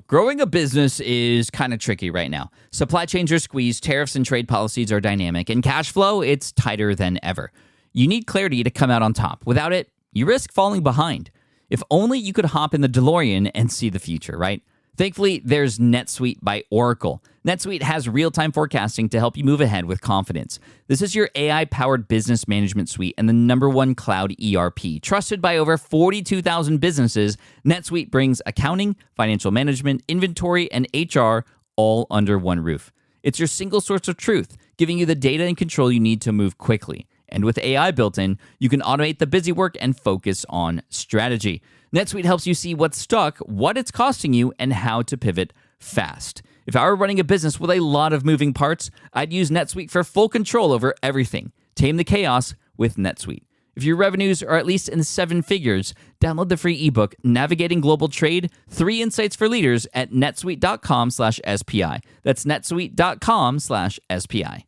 Growing a business is kind of tricky right now. Supply chains are squeezed, tariffs and trade policies are dynamic, and cash flow, it's tighter than ever. You need clarity to come out on top. Without it, you risk falling behind. If only you could hop in the DeLorean and see the future, right? Thankfully, there's NetSuite by Oracle. NetSuite has real-time forecasting to help you move ahead with confidence. This is your AI-powered business management suite and the #1 cloud ERP. Trusted by over 42,000 businesses, NetSuite brings accounting, financial management, inventory, and HR all under one roof. It's your single source of truth, giving you the data and control you need to move quickly. And with AI built in, you can automate the busy work and focus on strategy. NetSuite helps you see what's stuck, what it's costing you, and how to pivot fast. If I were running a business with a lot of moving parts, I'd use NetSuite for full control over everything. Tame the chaos with NetSuite. If your revenues are at least in 7 figures, download the free ebook, Navigating Global Trade, 3 Insights for Leaders at netsuite.com/SPI. That's netsuite.com/SPI.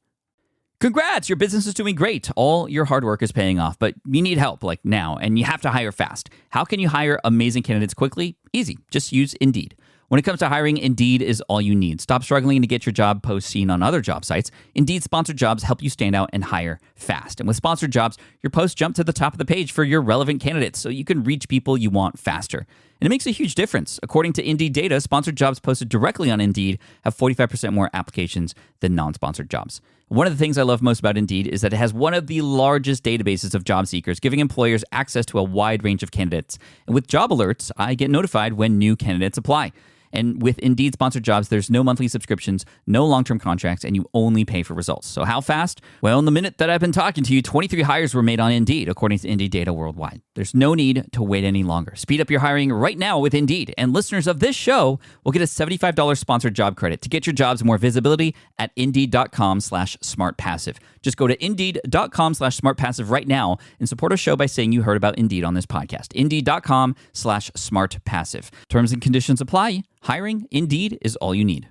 Congrats, your business is doing great. All your hard work is paying off, but you need help like now, and you have to hire fast. How can you hire amazing candidates quickly? Easy, just use Indeed. When it comes to hiring, Indeed is all you need. Stop struggling to get your job post seen on other job sites. Indeed sponsored jobs help you stand out and hire fast. And with sponsored jobs, your posts jump to the top of the page for your relevant candidates so you can reach people you want faster. And it makes a huge difference. According to Indeed data, sponsored jobs posted directly on Indeed have 45% more applications than non-sponsored jobs. One of the things I love most about Indeed is that it has one of the largest databases of job seekers, giving employers access to a wide range of candidates. And with job alerts, I get notified when new candidates apply. And with Indeed sponsored jobs, there's no monthly subscriptions, no long-term contracts, and you only pay for results. So how fast? Well, in the minute that I've been talking to you, 23 hires were made on Indeed, according to Indeed data worldwide. There's no need to wait any longer. Speed up your hiring right now with Indeed. And listeners of this show will get a $75 sponsored job credit to get your jobs more visibility at Indeed.com/smartpassive. Just go to Indeed.com/smartpassive right now and support a show by saying you heard about Indeed on this podcast. Indeed.com/smartpassive. Terms and conditions apply. Hiring, Indeed, is all you need.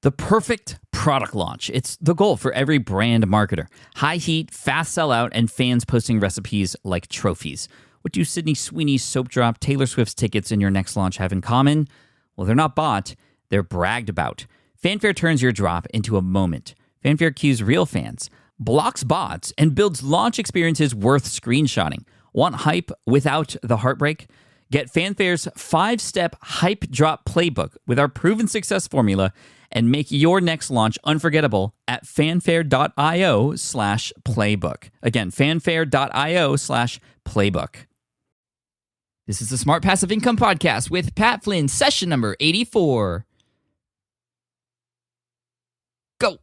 The perfect product launch. It's the goal for every brand marketer. High heat, fast sellout, and fans posting recipes like trophies. What do Sydney Sweeney's soap drop, Taylor Swift's tickets, and your next launch have in common? Well, they're not bought, they're bragged about. Fanfare turns your drop into a moment. Fanfare cues real fans, blocks bots, and builds launch experiences worth screenshotting. Want hype without the heartbreak? Get Fanfare's 5-step hype drop playbook with our proven success formula and make your next launch unforgettable at fanfare.io/playbook. Again, fanfare.io/playbook. This is the Smart Passive Income Podcast with Pat Flynn, session number 84. Go.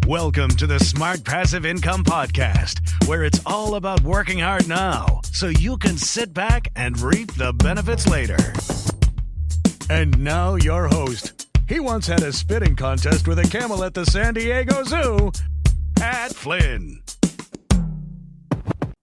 Welcome to the Smart Passive Income Podcast, where it's all about working hard now so you can sit back and reap the benefits later. And now your host. He once had a spitting contest with a camel at the San Diego Zoo, Pat Flynn.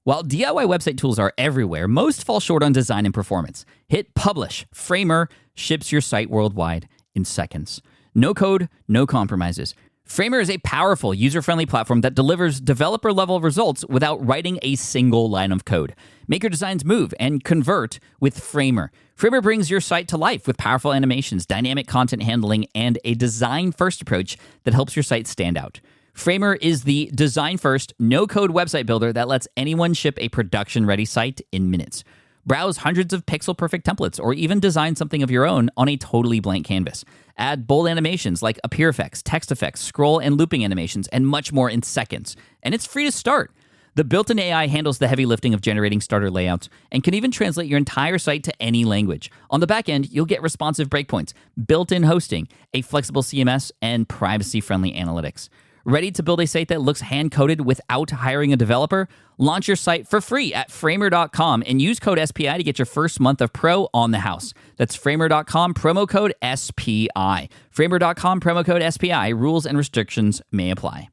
While DIY website tools are everywhere, most fall short on design and performance. Hit publish. Framer ships your site worldwide in seconds. No code, no compromises. Framer is a powerful, user-friendly platform that delivers developer-level results without writing a single line of code. Make your designs move and convert with Framer. Framer brings your site to life with powerful animations, dynamic content handling, and a design-first approach that helps your site stand out. Framer is the design-first, no-code website builder that lets anyone ship a production-ready site in minutes. Browse hundreds of pixel-perfect templates or even design something of your own on a totally blank canvas. Add bold animations like appear effects, text effects, scroll and looping animations, and much more in seconds. And it's free to start. The built-in AI handles the heavy lifting of generating starter layouts and can even translate your entire site to any language. On the back end, you'll get responsive breakpoints, built-in hosting, a flexible CMS, and privacy-friendly analytics. Ready to build a site that looks hand-coded without hiring a developer? Launch your site for free at framer.com and use code SPI to get your first month of pro on the house. That's framer.com, promo code SPI. Framer.com, promo code SPI. Rules and restrictions may apply.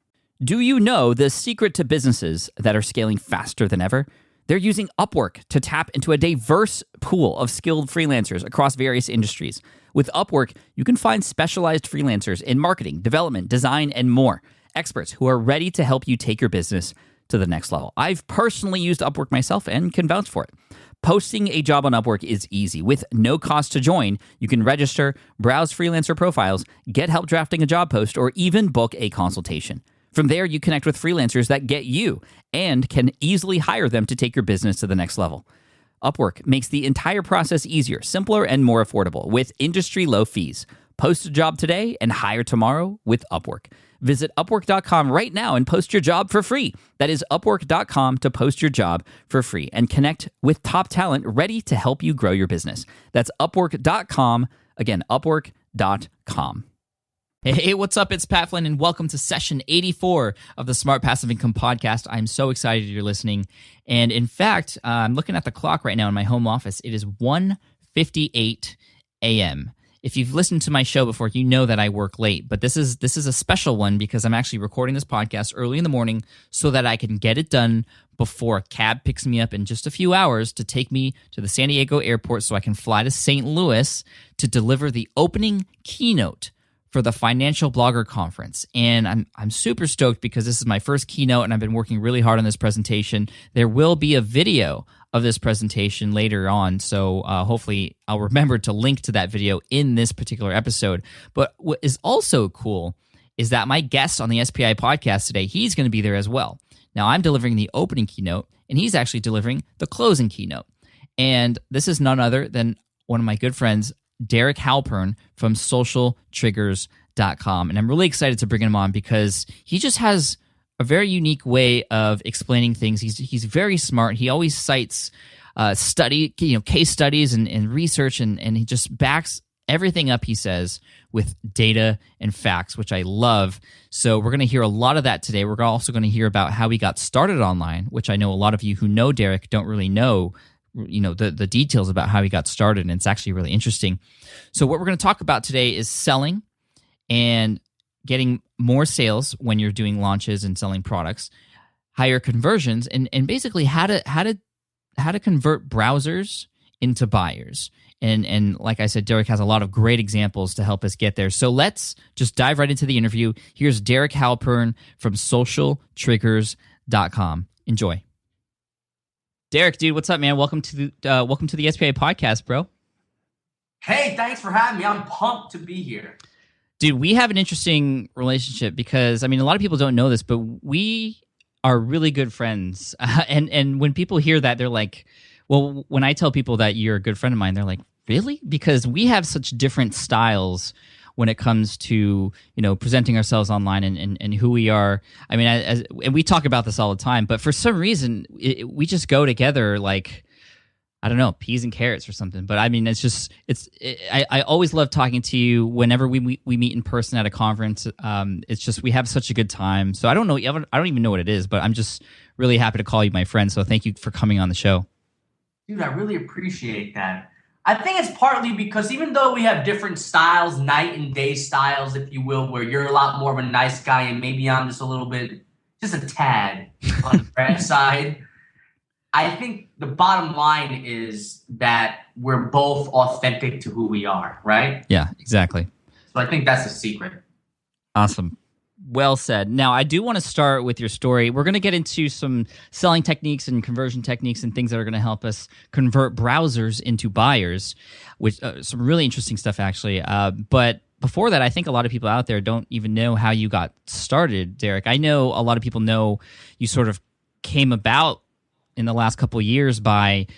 Do you know the secret to businesses that are scaling faster than ever? They're using Upwork to tap into a diverse pool of skilled freelancers across various industries. With Upwork, you can find specialized freelancers in marketing, development, design, and more. Experts who are ready to help you take your business to the next level. I've personally used Upwork myself and can vouch for it. Posting a job on Upwork is easy. With no cost to join, you can register, browse freelancer profiles, get help drafting a job post, or even book a consultation. From there, you connect with freelancers that get you and can easily hire them to take your business to the next level. Upwork makes the entire process easier, simpler, and more affordable with industry-low fees. Post a job today and hire tomorrow with Upwork. Visit Upwork.com right now and post your job for free. That is Upwork.com to post your job for free and connect with top talent ready to help you grow your business. That's Upwork.com. Again, Upwork.com. Hey, what's up? It's Pat Flynn, and welcome to session 84 of the Smart Passive Income Podcast. I'm so excited you're listening. And in fact, I'm looking at the clock right now in my home office. It is 1:58 a.m. If you've listened to my show before, you know that I work late, but this is a special one because I'm actually recording this podcast early in the morning so that I can get it done before a cab picks me up in just a few hours to take me to the San Diego airport so I can fly to St. Louis to deliver the opening keynote for the Financial Blogger Conference. And I'm super stoked because this is my first keynote and I've been working really hard on this presentation. There will be a video of this presentation later on, so hopefully I'll remember to link to that video in this particular episode. But what is also cool is that my guest on the SPI podcast today, he's going to be there as well. Now, I'm delivering the opening keynote, and he's actually delivering the closing keynote. And this is none other than one of my good friends, Derek Halpern from socialtriggers.com. And I'm really excited to bring him on because he just has a very unique way of explaining things. He's very smart. He always cites case studies and research, and he just backs everything up he says with data and facts, which I love. So we're going to hear a lot of that today. We're also going to hear about how he got started online, which I know a lot of you who know Derek don't really know the details about how he got started, and it's actually really interesting. So what we're going to talk about today is selling and getting more sales when you're doing launches and selling products, higher conversions, and basically how to convert browsers into buyers. And like I said, Derek has a lot of great examples to help us get there. So let's just dive right into the interview. Here's Derek Halpern from socialtriggers.com. Enjoy. Derek, dude, what's up, man? Welcome to the SPI podcast, bro. Hey, thanks for having me. I'm pumped to be here. Dude, we have an interesting relationship because, a lot of people don't know this, but we are really good friends. And when people hear that, they're like, well, when I tell people that you're a good friend of mine, they're like, really? Because we have such different styles when it comes to, presenting ourselves online and who we are. And we talk about this all the time, but for some reason, we just go together like, I don't know, peas and carrots or something. But I always love talking to you whenever we meet in person at a conference. It's just, we have such a good time. So I don't even know what it is, but I'm just really happy to call you my friend. So thank you for coming on the show. Dude, I really appreciate that. I think it's partly because even though we have different styles, night and day styles, if you will, where you're a lot more of a nice guy and maybe I'm just a tad on the bad side, I think the bottom line is that we're both authentic to who we are, right? Yeah, exactly. So I think that's the secret. Awesome. Well said. Now, I do want to start with your story. We're going to get into some selling techniques and conversion techniques and things that are going to help us convert browsers into buyers, which some really interesting stuff, actually. But before that, I think a lot of people out there don't even know how you got started, Derek. I know a lot of people know you sort of came about in the last couple of years by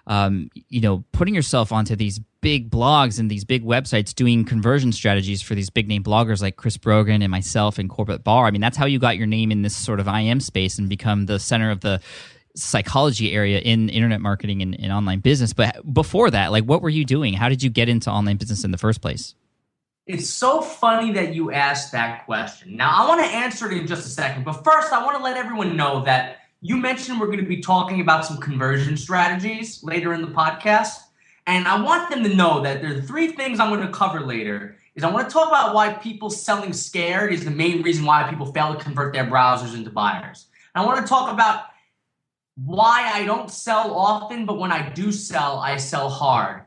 putting yourself onto these big blogs and these big websites doing conversion strategies for these big name bloggers like Chris Brogan and myself and Corbett Barr. That's how you got your name in this sort of IM space and become the center of the psychology area in internet marketing and online business. But before that, what were you doing? How did you get into online business in the first place? It's so funny that you asked that question. Now, I want to answer it in just a second, but first I want to let everyone know that you mentioned we're going to be talking about some conversion strategies later in the podcast. And I want them to know that there are three things I'm going to cover later. I want to talk about why people selling scared is the main reason why people fail to convert their browsers into buyers. And I want to talk about why I don't sell often, but when I do sell, I sell hard.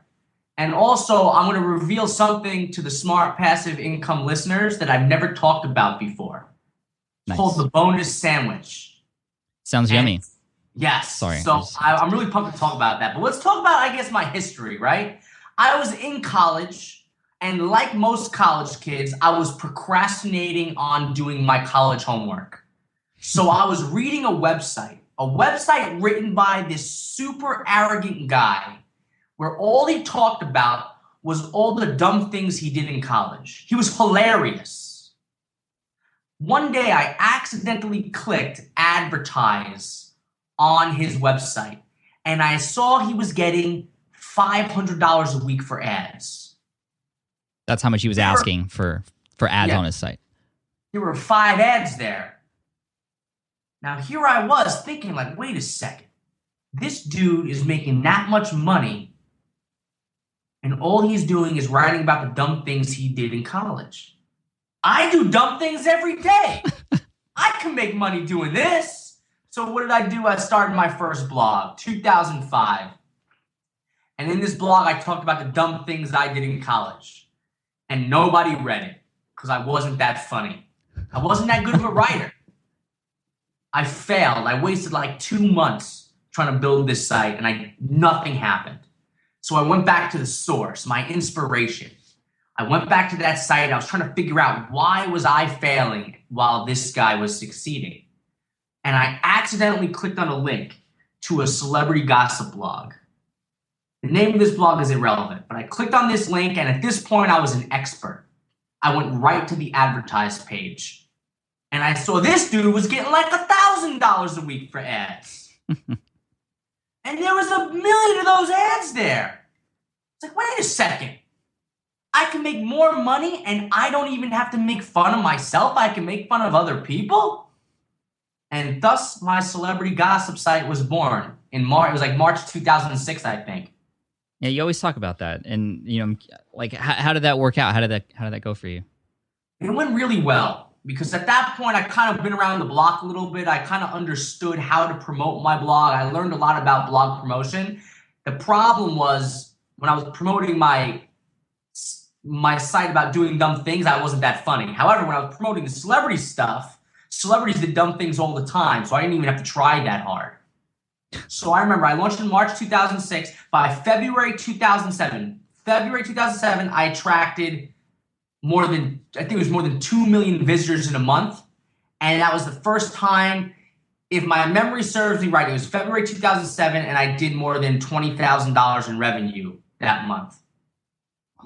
And also, I'm going to reveal something to the Smart Passive Income listeners that I've never talked about before. It's called the bonus sandwich. Sounds yummy. Yes. Sorry. So I'm really pumped to talk about that. But let's talk about, I guess, my history, right? I was in college, and like most college kids, I was procrastinating on doing my college homework. So I was reading a website written by this super arrogant guy where all he talked about was all the dumb things he did in college. He was hilarious. One day I accidentally clicked advertise on his website, and I saw he was getting $500 a week for ads. That's how much he was asking for ads on his site. There were 5 ads there. Now, here I was thinking, like, wait a second. This dude is making that much money, and all he's doing is writing about the dumb things he did in college. I do dumb things every day. I can make money doing this. So what did I do? I started my first blog, 2005. And in this blog, I talked about the dumb things I did in college. And nobody read it because I wasn't that funny. I wasn't that good of a writer. I failed. I wasted like 2 months trying to build this site, and nothing happened. So I went back to the source, my inspiration. I went back to that site. I was trying to figure out, why was I failing while this guy was succeeding? And I accidentally clicked on a link to a celebrity gossip blog. The name of this blog is irrelevant, but I clicked on this link, and at this point, I was an expert. I went right to the advertised page. And I saw this dude was getting like $1,000 a week for ads. And there was 1 million of those ads there. It's like, wait a second. I can make more money and I don't even have to make fun of myself. I can make fun of other people. And thus my celebrity gossip site was born in March. It was like March 2006, I think. Yeah, you always talk about that. And, you know, like, how did that work out? How did that go for you? It went really well. Because at that point, I kind of been around the block a little bit. I kind of understood how to promote my blog. I learned a lot about blog promotion. The problem was when I was promoting my site about doing dumb things, I wasn't that funny. However, when I was promoting the celebrity stuff, celebrities did dumb things all the time, so I didn't even have to try that hard. So I remember I launched in March 2006. By February 2007, I attracted more than 2 million visitors in a month. And that was the first time, if my memory serves me right, it was February 2007, and I did more than $20,000 in revenue that month.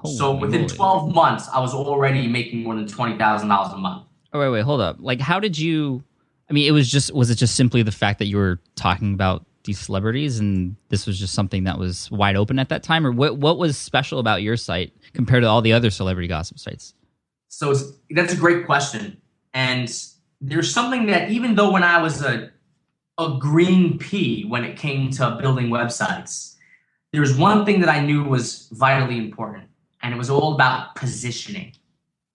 So within 12 months, I was already making more than $20,000 a month. Oh, wait, hold up. Like, how did you, I mean, was it just simply the fact that you were talking about these celebrities and this was just something that was wide open at that time? Or what was special about your site compared to all the other celebrity gossip sites? So that's a great question. And there's something that, even though when I was a green pea when it came to building websites, there was one thing that I knew was vitally important, and it was all about positioning.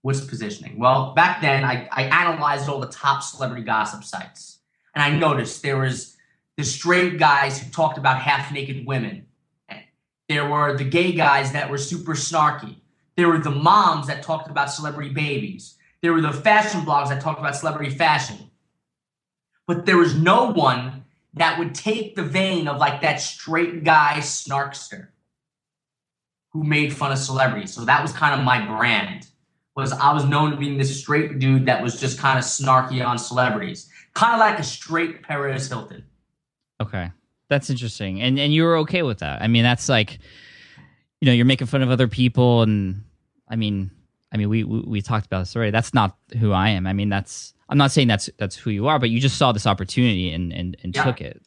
What's positioning? Well, back then, I analyzed all the top celebrity gossip sites, and I noticed there was the straight guys who talked about half-naked women. There were the gay guys that were super snarky. There were the moms that talked about celebrity babies. There were the fashion blogs that talked about celebrity fashion. But there was no one that would take the vein of like that straight guy snarkster who made fun of celebrities. So that was kind of my brand. I was known to being this straight dude that was just kind of snarky on celebrities. Kind of like a straight Paris Hilton. Okay. That's interesting. And you were okay with that. I mean, that's like, you know, you're making fun of other people, and I mean, we talked about this already. That's not who I am. I mean, I'm not saying that's who you are, but you just saw this opportunity and took it.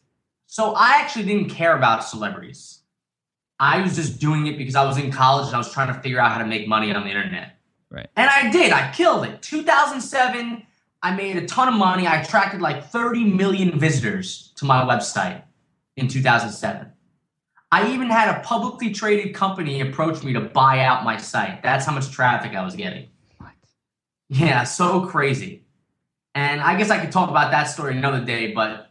So I actually didn't care about celebrities. I was just doing it because I was in college and I was trying to figure out how to make money on the internet. Right. And I did. I killed it. 2007, I made a ton of money. I attracted like 30 million visitors to my website in 2007. I even had a publicly traded company approach me to buy out my site. That's how much traffic I was getting. What? Yeah, so crazy. And I guess I could talk about that story another day, but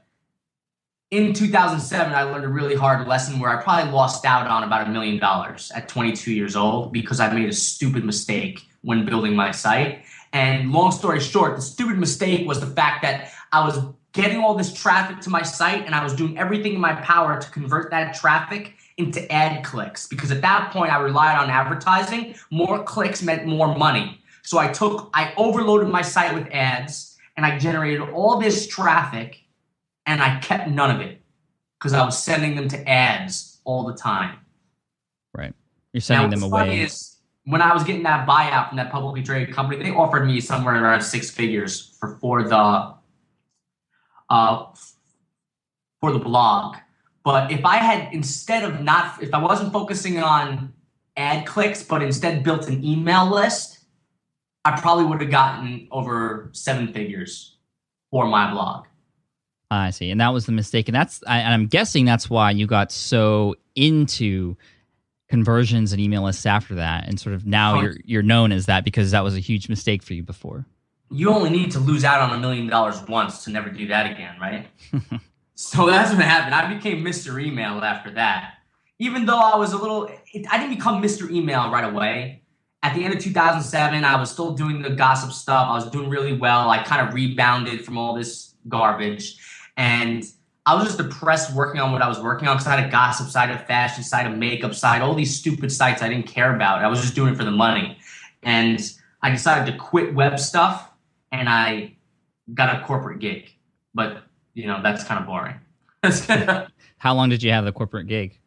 in 2007, I learned a really hard lesson where I probably lost out on about $1 million at 22 years old because I made a stupid mistake when building my site. And long story short, the stupid mistake was the fact that I was getting all this traffic to my site, and I was doing everything in my power to convert that traffic into ad clicks, because at that point I relied on advertising. More clicks meant more money. So I overloaded my site with ads, and I generated all this traffic, and I kept none of it because I was sending them to ads all the time. Right. You're sending them away. Funny is, when I was getting that buyout from that publicly traded company, they offered me somewhere around 6 figures for the blog. But if I had, if I wasn't focusing on ad clicks, but instead built an email list, I probably would have gotten over 7 figures for my blog. I see. And that was the mistake. And I'm guessing that's why you got so into conversions and email lists after that. And sort of now you're known as that, because that was a huge mistake for you before. You only need to lose out on $1 million once to never do that again, right? So that's what happened. I became Mr. Email after that. Even though I didn't become Mr. Email right away. At the end of 2007, I was still doing the gossip stuff. I was doing really well. I kind of rebounded from all this garbage. And I was just depressed working on what I was working on, because I had a gossip side, a fashion side, a makeup side, all these stupid sites I didn't care about. I was just doing it for the money. And I decided to quit web stuff, and I got a corporate gig. But, that's kind of boring. How long did you have the corporate gig?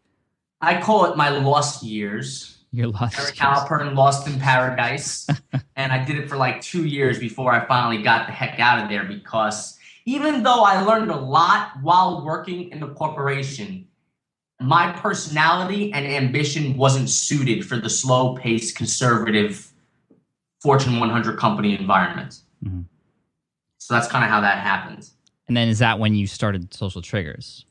I call it my lost years. Your lost Eric Halpern, Lost in Paradise. And I did it for like 2 years before I finally got the heck out of there, because even though I learned a lot while working in the corporation, my personality and ambition wasn't suited for the slow-paced, conservative Fortune 100 company environment. Mm-hmm. So that's kind of how that happened. And then is that when you started Social Triggers?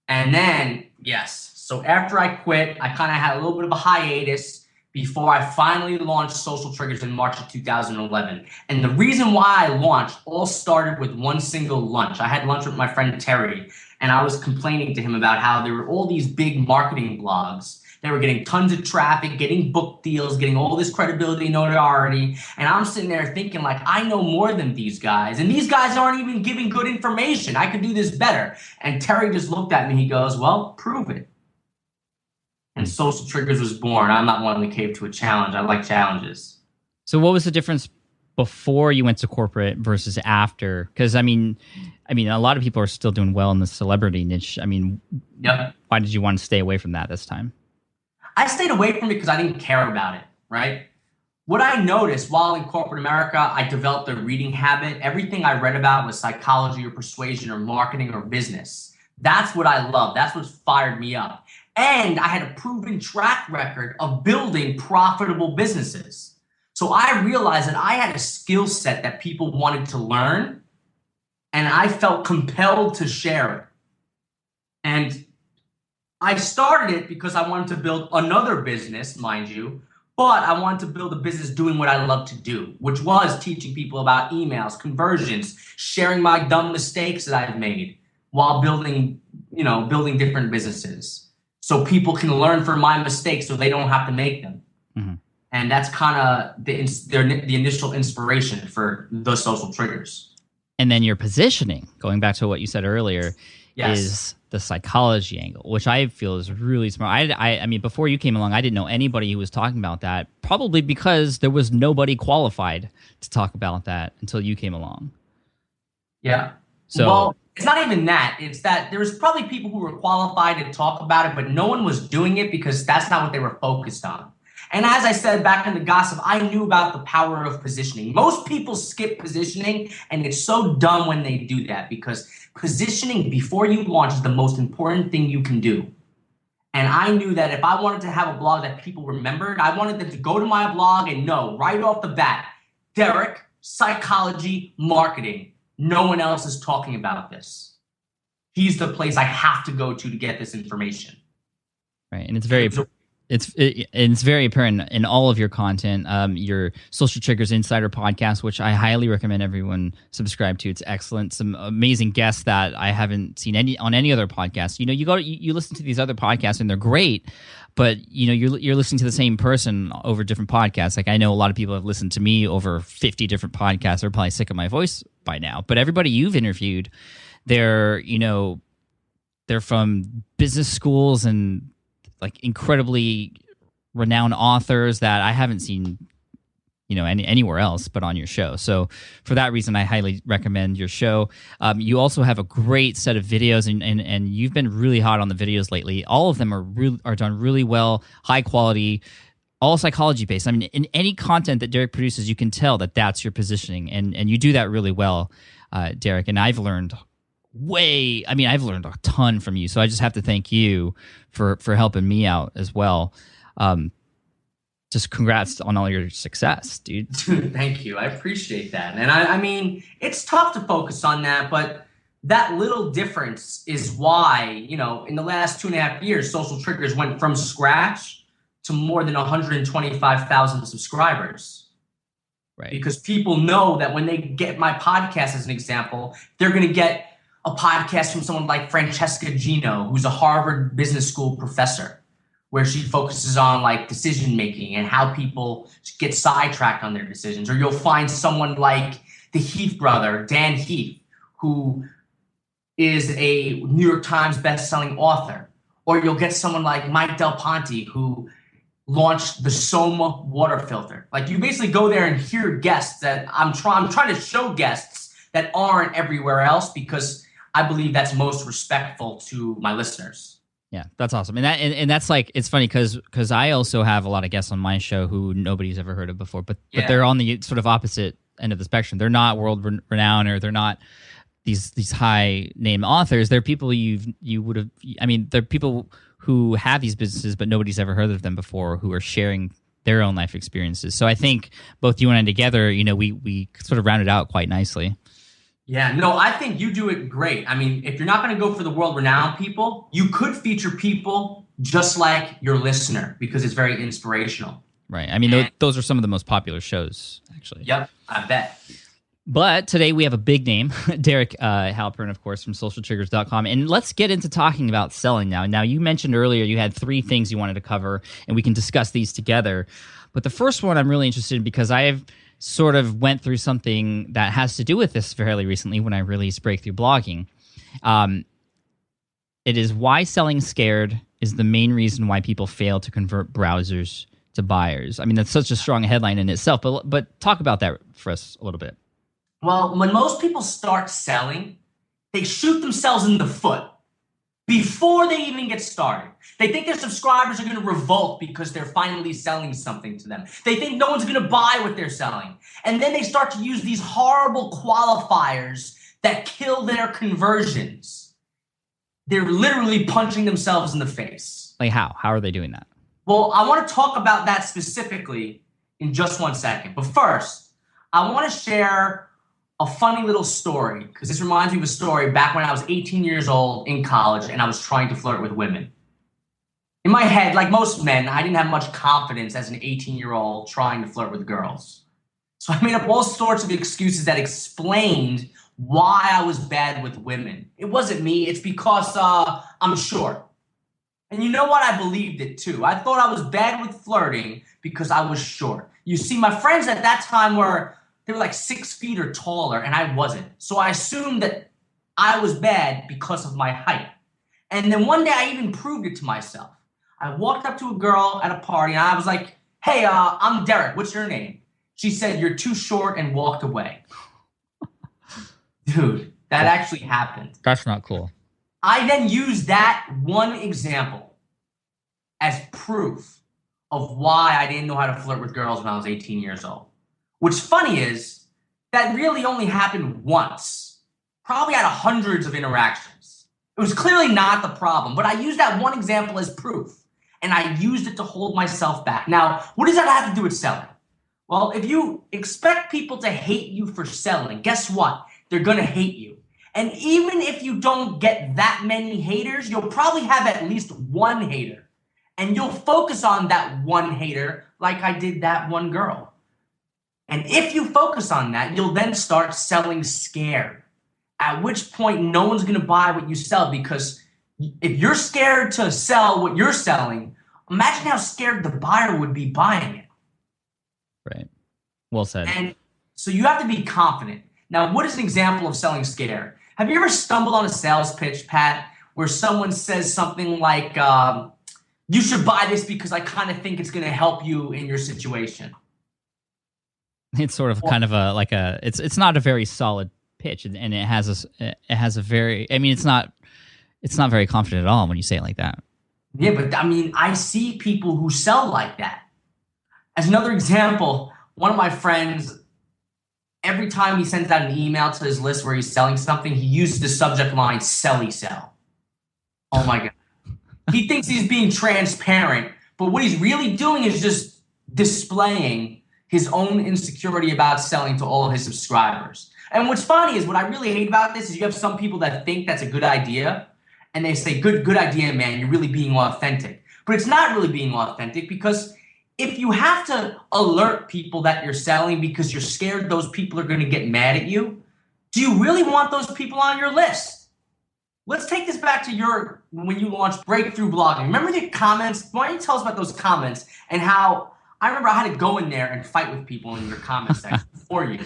And then, yes. So after I quit, I kind of had a little bit of a hiatus before I finally launched Social Triggers in March of 2011. And the reason why I launched all started with one single lunch. I had lunch with my friend Terry, and I was complaining to him about how there were all these big marketing blogs. They were getting tons of traffic, getting book deals, getting all this credibility and notoriety. And I'm sitting there thinking, like, I know more than these guys. And these guys aren't even giving good information. I could do this better. And Terry just looked at me. He goes, well, prove it. And Social Triggers was born. I'm not one to cave to a challenge. I like challenges. So what was the difference before you went to corporate versus after? Because, I mean, a lot of people are still doing well in the celebrity niche. Yep. Why did you want to stay away from that this time? I stayed away from it because I didn't care about it, right? What I noticed while in corporate America, I developed a reading habit. Everything I read about was psychology or persuasion or marketing or business. That's what I love. That's what fired me up. And I had a proven track record of building profitable businesses. So I realized that I had a skill set that people wanted to learn, and I felt compelled to share it. And I started it because I wanted to build another business, mind you, but I wanted to build a business doing what I love to do, which was teaching people about emails, conversions, sharing my dumb mistakes that I've made while building different businesses. So people can learn from my mistakes so they don't have to make them. Mm-hmm. And that's kind of the initial inspiration for the Social Triggers. And then your positioning, going back to what you said earlier, yes, is the psychology angle, which I feel is really smart. I mean, before you came along, I didn't know anybody who was talking about that, probably because there was nobody qualified to talk about that until you came along. Yeah. So, well, it's not even that. It's that there was probably people who were qualified to talk about it, but no one was doing it because that's not what they were focused on. And as I said back in the gossip, I knew about the power of positioning. Most people skip positioning, and it's so dumb when they do that, because positioning before you launch is the most important thing you can do. And I knew that if I wanted to have a blog that people remembered, I wanted them to go to my blog and know right off the bat, Derek, psychology, marketing. No one else is talking about this. He's the place I have to go to get this information. Right, and it's very apparent in all of your content. Your Social Triggers Insider podcast, which I highly recommend everyone subscribe to. It's excellent. Some amazing guests that I haven't seen on any other podcast. You listen to these other podcasts and they're great, but you're listening to the same person over different podcasts. Like, I know a lot of people have listened to me over 50 different podcasts. They're probably sick of my voice by now. But everybody you've interviewed, They're they're from business schools and like incredibly renowned authors that I haven't seen anywhere else but on your show. So for that reason, I highly recommend your show. You also have a great set of videos, and you've been really hot on the videos lately. All of them are done really well, high quality, all psychology based. I mean, in any content that Derek produces, you can tell that that's your positioning, and you do that really well, Derek. And I've learned I've learned a ton from you. So I just have to thank you for helping me out as well. Just congrats on all your success, dude. Dude, thank you. I appreciate that. And I mean, it's tough to focus on that, but that little difference is why, in the last 2.5 years, Social Triggers went from scratch to more than 125,000 subscribers. Right. Because people know that when they get my podcast, as an example, they're going to get a podcast from someone like Francesca Gino, who's a Harvard Business School professor, where she focuses on like decision making and how people get sidetracked on their decisions. Or you'll find someone like the Heath brother, Dan Heath, who is a New York Times bestselling author. Or you'll get someone like Mike Del Ponte, who launched the Soma water filter. Like, you basically go there and hear guests that I'm trying to show guests that aren't everywhere else, because I believe that's most respectful to my listeners. Yeah, that's awesome. And that's like, it's funny because I also have a lot of guests on my show who nobody's ever heard of before, but they're on the sort of opposite end of the spectrum. They're not world renowned, or they're not these high name authors. They're people you would have. I mean, they're people who have these businesses, but nobody's ever heard of them before, who are sharing their own life experiences. So I think both you and I together, we sort of rounded out quite nicely. Yeah, no, I think you do it great. I mean, if you're not going to go for the world-renowned people, you could feature people just like your listener, because it's very inspirational. Right. I mean, those are some of the most popular shows, actually. Yep, I bet. But today we have a big name, Derek Halpern, of course, from socialtriggers.com. And let's get into talking about selling now. Now, you mentioned earlier you had 3 things you wanted to cover, and we can discuss these together. But the first one I'm really interested in, because I've sort of went through something that has to do with this fairly recently when I released Breakthrough Blogging. It is why selling scared is the main reason why people fail to convert browsers to buyers. I mean, that's such a strong headline in itself, but talk about that for us a little bit. Well, when most people start selling, they shoot themselves in the foot before they even get started. They think their subscribers are going to revolt because they're finally selling something to them. They think no one's going to buy what they're selling. And then they start to use these horrible qualifiers that kill their conversions. They're literally punching themselves in the face. Like how? How are they doing that? Well, I want to talk about that specifically in just 1 second. But first, I want to share a funny little story, because this reminds me of a story back when I was 18 years old in college and I was trying to flirt with women. In my head, like most men, I didn't have much confidence as an 18-year-old trying to flirt with girls. So I made up all sorts of excuses that explained why I was bad with women. It wasn't me. It's because I'm short. And you know what? I believed it too. I thought I was bad with flirting because I was short. You see, my friends at that time were like 6 feet or taller, and I wasn't. So I assumed that I was bad because of my height. And then one day I even proved it to myself. I walked up to a girl at a party, and I was like, hey, I'm Derek. What's your name? She said, you're too short, and walked away. Dude, that actually happened. That's not cool. I then used that one example as proof of why I didn't know how to flirt with girls when I was 18 years old. What's funny is that really only happened once, probably out of hundreds of interactions. It was clearly not the problem, but I used that one example as proof, and I used it to hold myself back. Now, what does that have to do with selling? Well, if you expect people to hate you for selling, guess what? They're going to hate you. And even if you don't get that many haters, you'll probably have at least one hater. And you'll focus on that one hater like I did that one girl. And if you focus on that, you'll then start selling scared, at which point no one's going to buy what you sell, because if you're scared to sell what you're selling, imagine how scared the buyer would be buying it. Right. Well said. And so you have to be confident. Now, what is an example of selling scared? Have you ever stumbled on a sales pitch, Pat, where someone says something like, you should buy this because I kind of think it's going to help you in your situation? It's sort of kind of it's not a very solid pitch, and it has a very, I mean, it's not very confident at all when you say it like that. Yeah, but I mean, I see people who sell like that. As another example, one of my friends, every time he sends out an email to his list where he's selling something, he uses the subject line, "Selly sell." Oh my God. He thinks he's being transparent, but what he's really doing is just displaying his own insecurity about selling to all of his subscribers. And what's funny is, what I really hate about this is you have some people that think that's a good idea, and they say, good idea, man, you're really being authentic. But it's not really being authentic, because if you have to alert people that you're selling because you're scared those people are going to get mad at you, do you really want those people on your list? Let's take this back to when you launched Breakthrough Blogging. Remember the comments? Why don't you tell us about those comments and how I remember I had to go in there and fight with people in your comment section for you.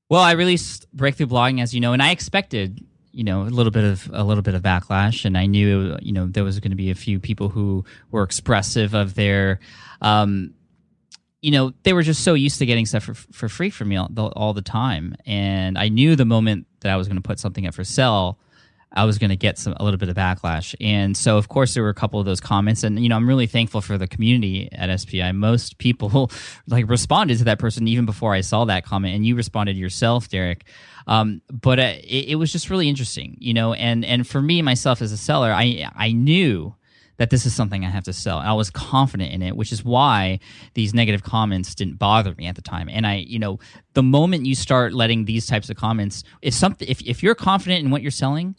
Well, I released Breakthrough Blogging, as you know, and I expected, a little bit of backlash, and I knew, there was going to be a few people who were expressive of their, they were just so used to getting stuff for free from me all the time, and I knew the moment that I was going to put something up for sale, I was going to get a little bit of backlash. And so, of course, there were a couple of those comments. And, I'm really thankful for the community at SPI. Most people responded to that person even before I saw that comment. And you responded yourself, Derek. But it was just really interesting, and for me, myself as a seller, I knew that this is something I have to sell. I was confident in it, which is why these negative comments didn't bother me at the time. And the moment you start letting these types of comments, if you're confident in what you're selling,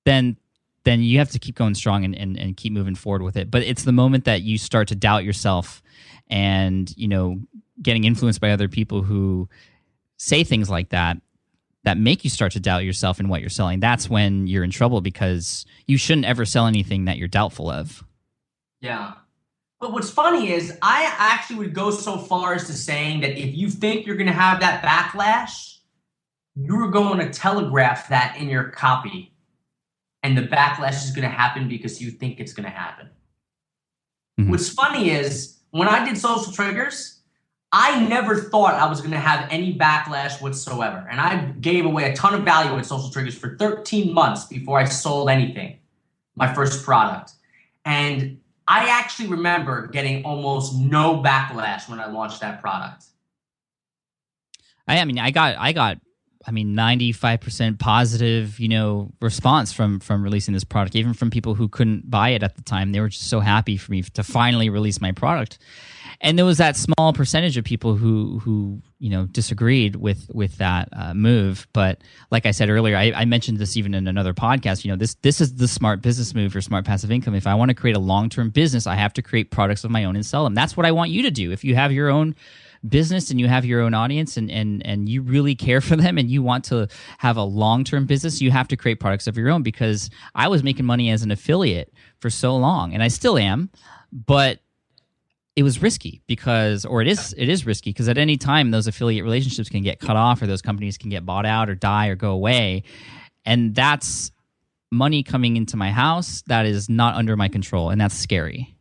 then you have to keep going strong and keep moving forward with it. But it's the moment that you start to doubt yourself and, getting influenced by other people who say things like that make you start to doubt yourself and what you're selling. That's when you're in trouble, because you shouldn't ever sell anything that you're doubtful of. Yeah. But what's funny is I actually would go so far as to saying that if you think you're going to have that backlash, you're going to telegraph that in your copy. And the backlash is going to happen because you think it's going to happen. Mm-hmm. What's funny is, when I did Social Triggers, I never thought I was going to have any backlash whatsoever. And I gave away a ton of value with Social Triggers for 13 months before I sold anything, my first product. And I actually remember getting almost no backlash when I launched that product. I got 95% positive, response from releasing this product, even from people who couldn't buy it at the time. They were just so happy for me to finally release my product. And there was that small percentage of people who disagreed with that move. But like I said earlier, I mentioned this even in another podcast. This is the smart business move for smart passive income. If I want to create a long-term business, I have to create products of my own and sell them. That's what I want you to do. If you have your own business and you have your own audience and you really care for them and you want to have a long-term business, you have to create products of your own, because I was making money as an affiliate for so long, and I still am, but it was risky it is risky because at any time those affiliate relationships can get cut off, or those companies can get bought out or die or go away, and that's money coming into my house that is not under my control, and that's scary.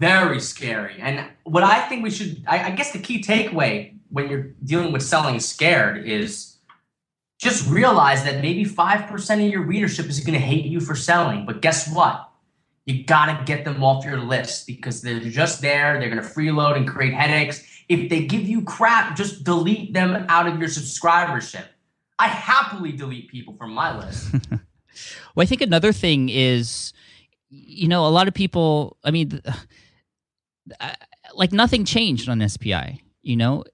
Very scary. And what I think we should, I guess the key takeaway when you're dealing with selling scared is just realize that maybe 5% of your readership is going to hate you for selling. But guess what? You got to get them off your list, because they're just there. They're going to freeload and create headaches. If they give you crap, just delete them out of your subscribership. I happily delete people from my list. Well, I think another thing is, a lot of people, nothing changed on SPI.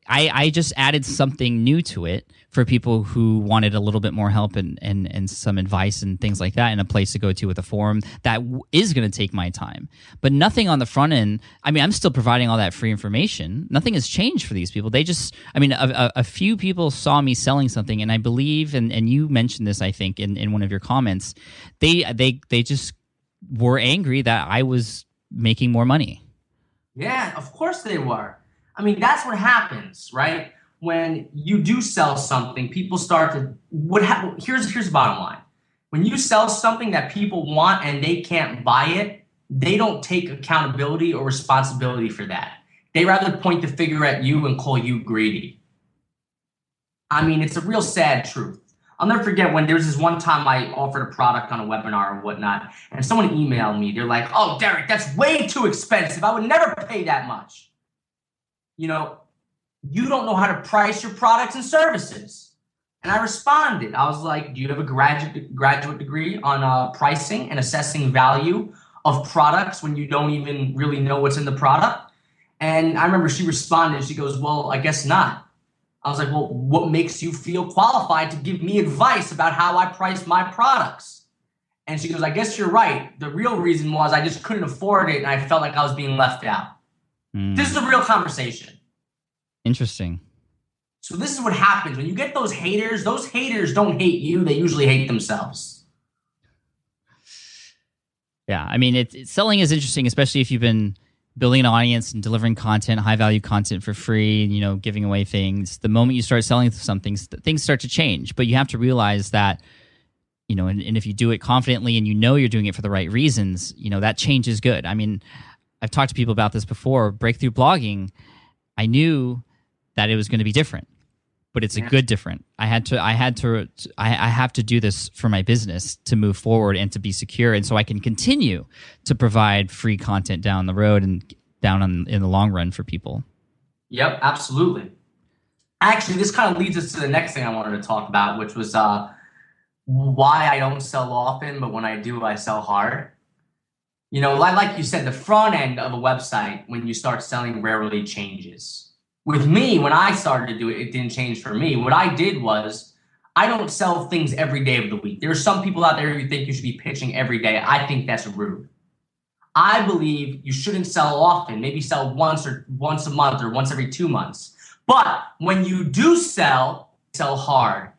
I just added something new to it for people who wanted a little bit more help and some advice and things like that, and a place to go to with a forum that is going to take my time. But nothing on the front end. I'm still providing all that free information. Nothing has changed for these people. They just, a few people saw me selling something, and I believe, and you mentioned this, I think, in one of your comments, they just were angry that I was making more money. Yeah, of course they were. That's what happens, right? when you do sell something, people start to here's the bottom line. When you sell something that people want and they can't buy it, they don't take accountability or responsibility for that. They rather point the finger at you and call you greedy. I mean, it's a real sad truth. I'll never forget when there was this one time I offered a product on a webinar or whatnot, and someone emailed me. They're like, "Oh, Derek, that's way too expensive. I would never pay that much." You know, you don't know how to price your products and services. And I responded. I was like, "Do you have a graduate degree on pricing and assessing value of products when you don't even really know what's in the product?" And I remember she responded. She goes, "Well, I guess not." I was like, "Well, what makes you feel qualified to give me advice about how I price my products?" And she goes, "I guess you're right. The real reason was I just couldn't afford it and I felt like I was being left out." This is a real conversation. Interesting. So this is what happens when you get those haters don't hate you. They usually hate themselves. Yeah, I mean, selling is interesting, especially if you've been building an audience and delivering content, high value content for free, you know, giving away things. The moment you start selling something, things start to change. But you have to realize that, you know, and if you do it confidently and you know you're doing it for the right reasons, you know, that change is good. I mean, I've talked to people about this before. Breakthrough blogging, I knew that it was going to be different, but it's a good different. I have to do this for my business to move forward and to be secure, and so I can continue to provide free content down the road and in the long run for people. Yep, absolutely. Actually, this kind of leads us to the next thing I wanted to talk about, which was why I don't sell often, but when I do, I sell hard. You know, like you said, the front end of a website, when you start selling, rarely changes. With me, when I started to do it, it didn't change for me. What I did was, I don't sell things every day of the week. There are some people out there who think you should be pitching every day. I think that's rude. I believe you shouldn't sell often. Maybe sell once a month or once every 2 months. But when you do sell hard.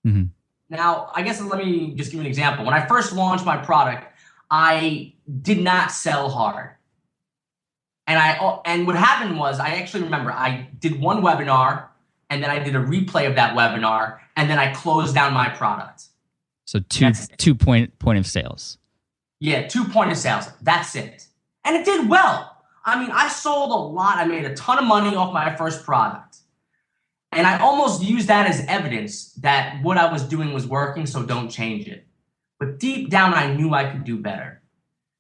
Mm-hmm. Now, I guess let me just give you an example. When I first launched my product, I did not sell hard. And what happened was, I actually remember I did one webinar and then I did a replay of that webinar and then I closed down my product. So two point of sales. Yeah, 2 point of sales. That's it. And it did well. I mean, I sold a lot. I made a ton of money off my first product. And I almost used that as evidence that what I was doing was working, so don't change it. But deep down, I knew I could do better.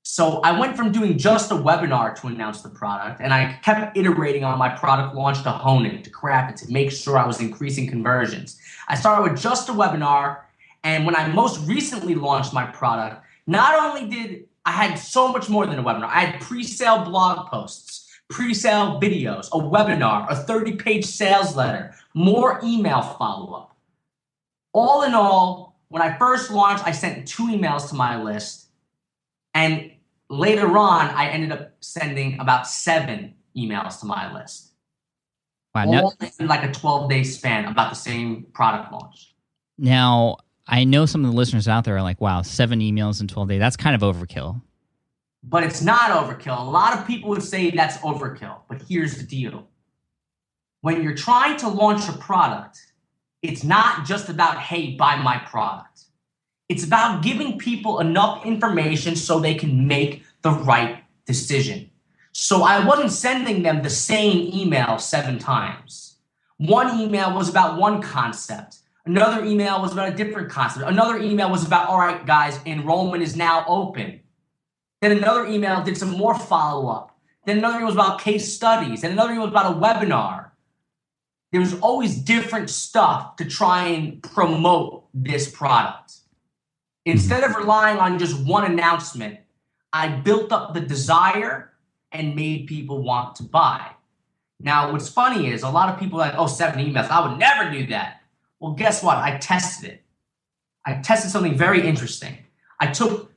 So I went from doing just a webinar to announce the product, and I kept iterating on my product launch to hone it, to craft it, to make sure I was increasing conversions. I started with just a webinar, and when I most recently launched my product, not only did I had so much more than a webinar, I had pre-sale blog posts, pre-sale videos, a webinar, a 30-page sales letter, more email follow-up. All in all, when I first launched, I sent 2 emails to my list, and later on, I ended up sending about 7 emails to my list. Wow, all in like a 12-day span about the same product launch. Now, I know some of the listeners out there are like, wow, 7 emails in 12 days, that's kind of overkill. But it's not overkill. A lot of people would say that's overkill, but here's the deal. When you're trying to launch a product, it's not just about, hey, buy my product. It's about giving people enough information so they can make the right decision. So I wasn't sending them the same email 7 times. One email was about one concept. Another email was about a different concept. Another email was about, all right, guys, enrollment is now open. Then another email did some more follow-up. Then another email was about case studies. And another email was about a webinar. There was always different stuff to try and promote this product. Instead of relying on just one announcement, I built up the desire and made people want to buy. Now, what's funny is a lot of people are like, oh, 7 emails. I would never do that. Well, guess what? I tested it. I tested something very interesting. I took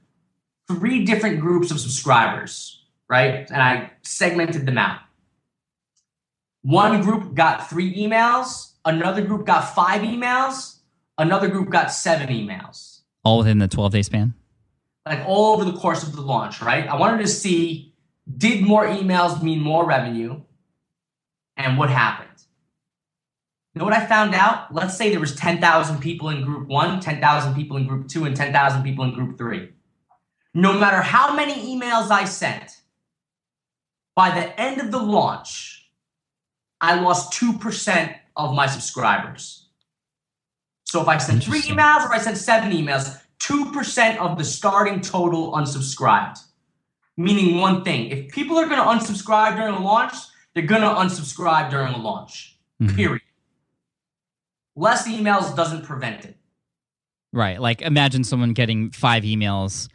3 different groups of subscribers, right? And I segmented them out. One group got 3 emails. Another group got 5 emails. Another group got 7 emails. All within the 12-day span? Like all over the course of the launch, right? I wanted to see, did more emails mean more revenue? And what happened? You know what I found out? Let's say there was 10,000 people in group 1, 10,000 people in group 2, and 10,000 people in group 3. No matter how many emails I sent, by the end of the launch, I lost 2% of my subscribers. So if I sent 3 emails or I sent 7 emails, 2% of the starting total unsubscribed. Meaning one thing, if people are going to unsubscribe during a launch, they're going to unsubscribe during a launch, period. Less emails doesn't prevent it. Right. Like imagine someone getting 5 emails,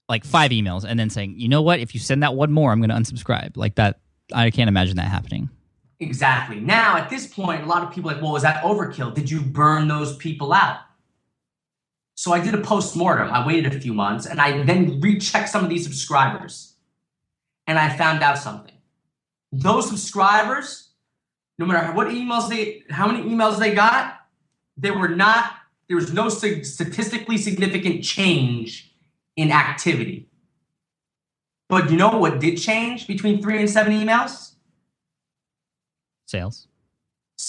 and then saying, you know what, if you send that one more, I'm going to unsubscribe. Like that, I can't imagine that happening. Exactly. Now, at this point, a lot of people are like, well, is that overkill? Did you burn those people out? So I did a post-mortem. I waited a few months, and I then rechecked some of these subscribers. And I found out something. Those subscribers, no matter how many emails they got, there was no statistically significant change in activity. But you know what did change between 3 and 7 emails? Sales.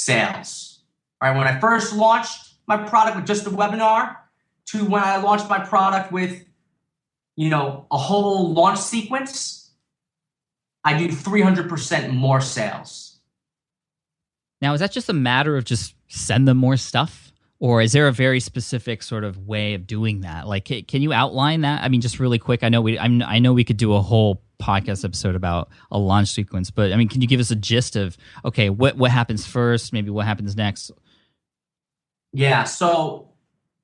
All right, when I first launched my product with just a webinar to when I launched my product with, a whole launch sequence, I do 300% more sales. Now, is that just a matter of just send them more stuff? Or is there a very specific sort of way of doing that? Like, can you outline that? I mean, just really quick. I know we could do a whole podcast episode about a launch sequence, but I mean, can you give us a gist of, okay, what happens first? Maybe what happens next? Yeah. So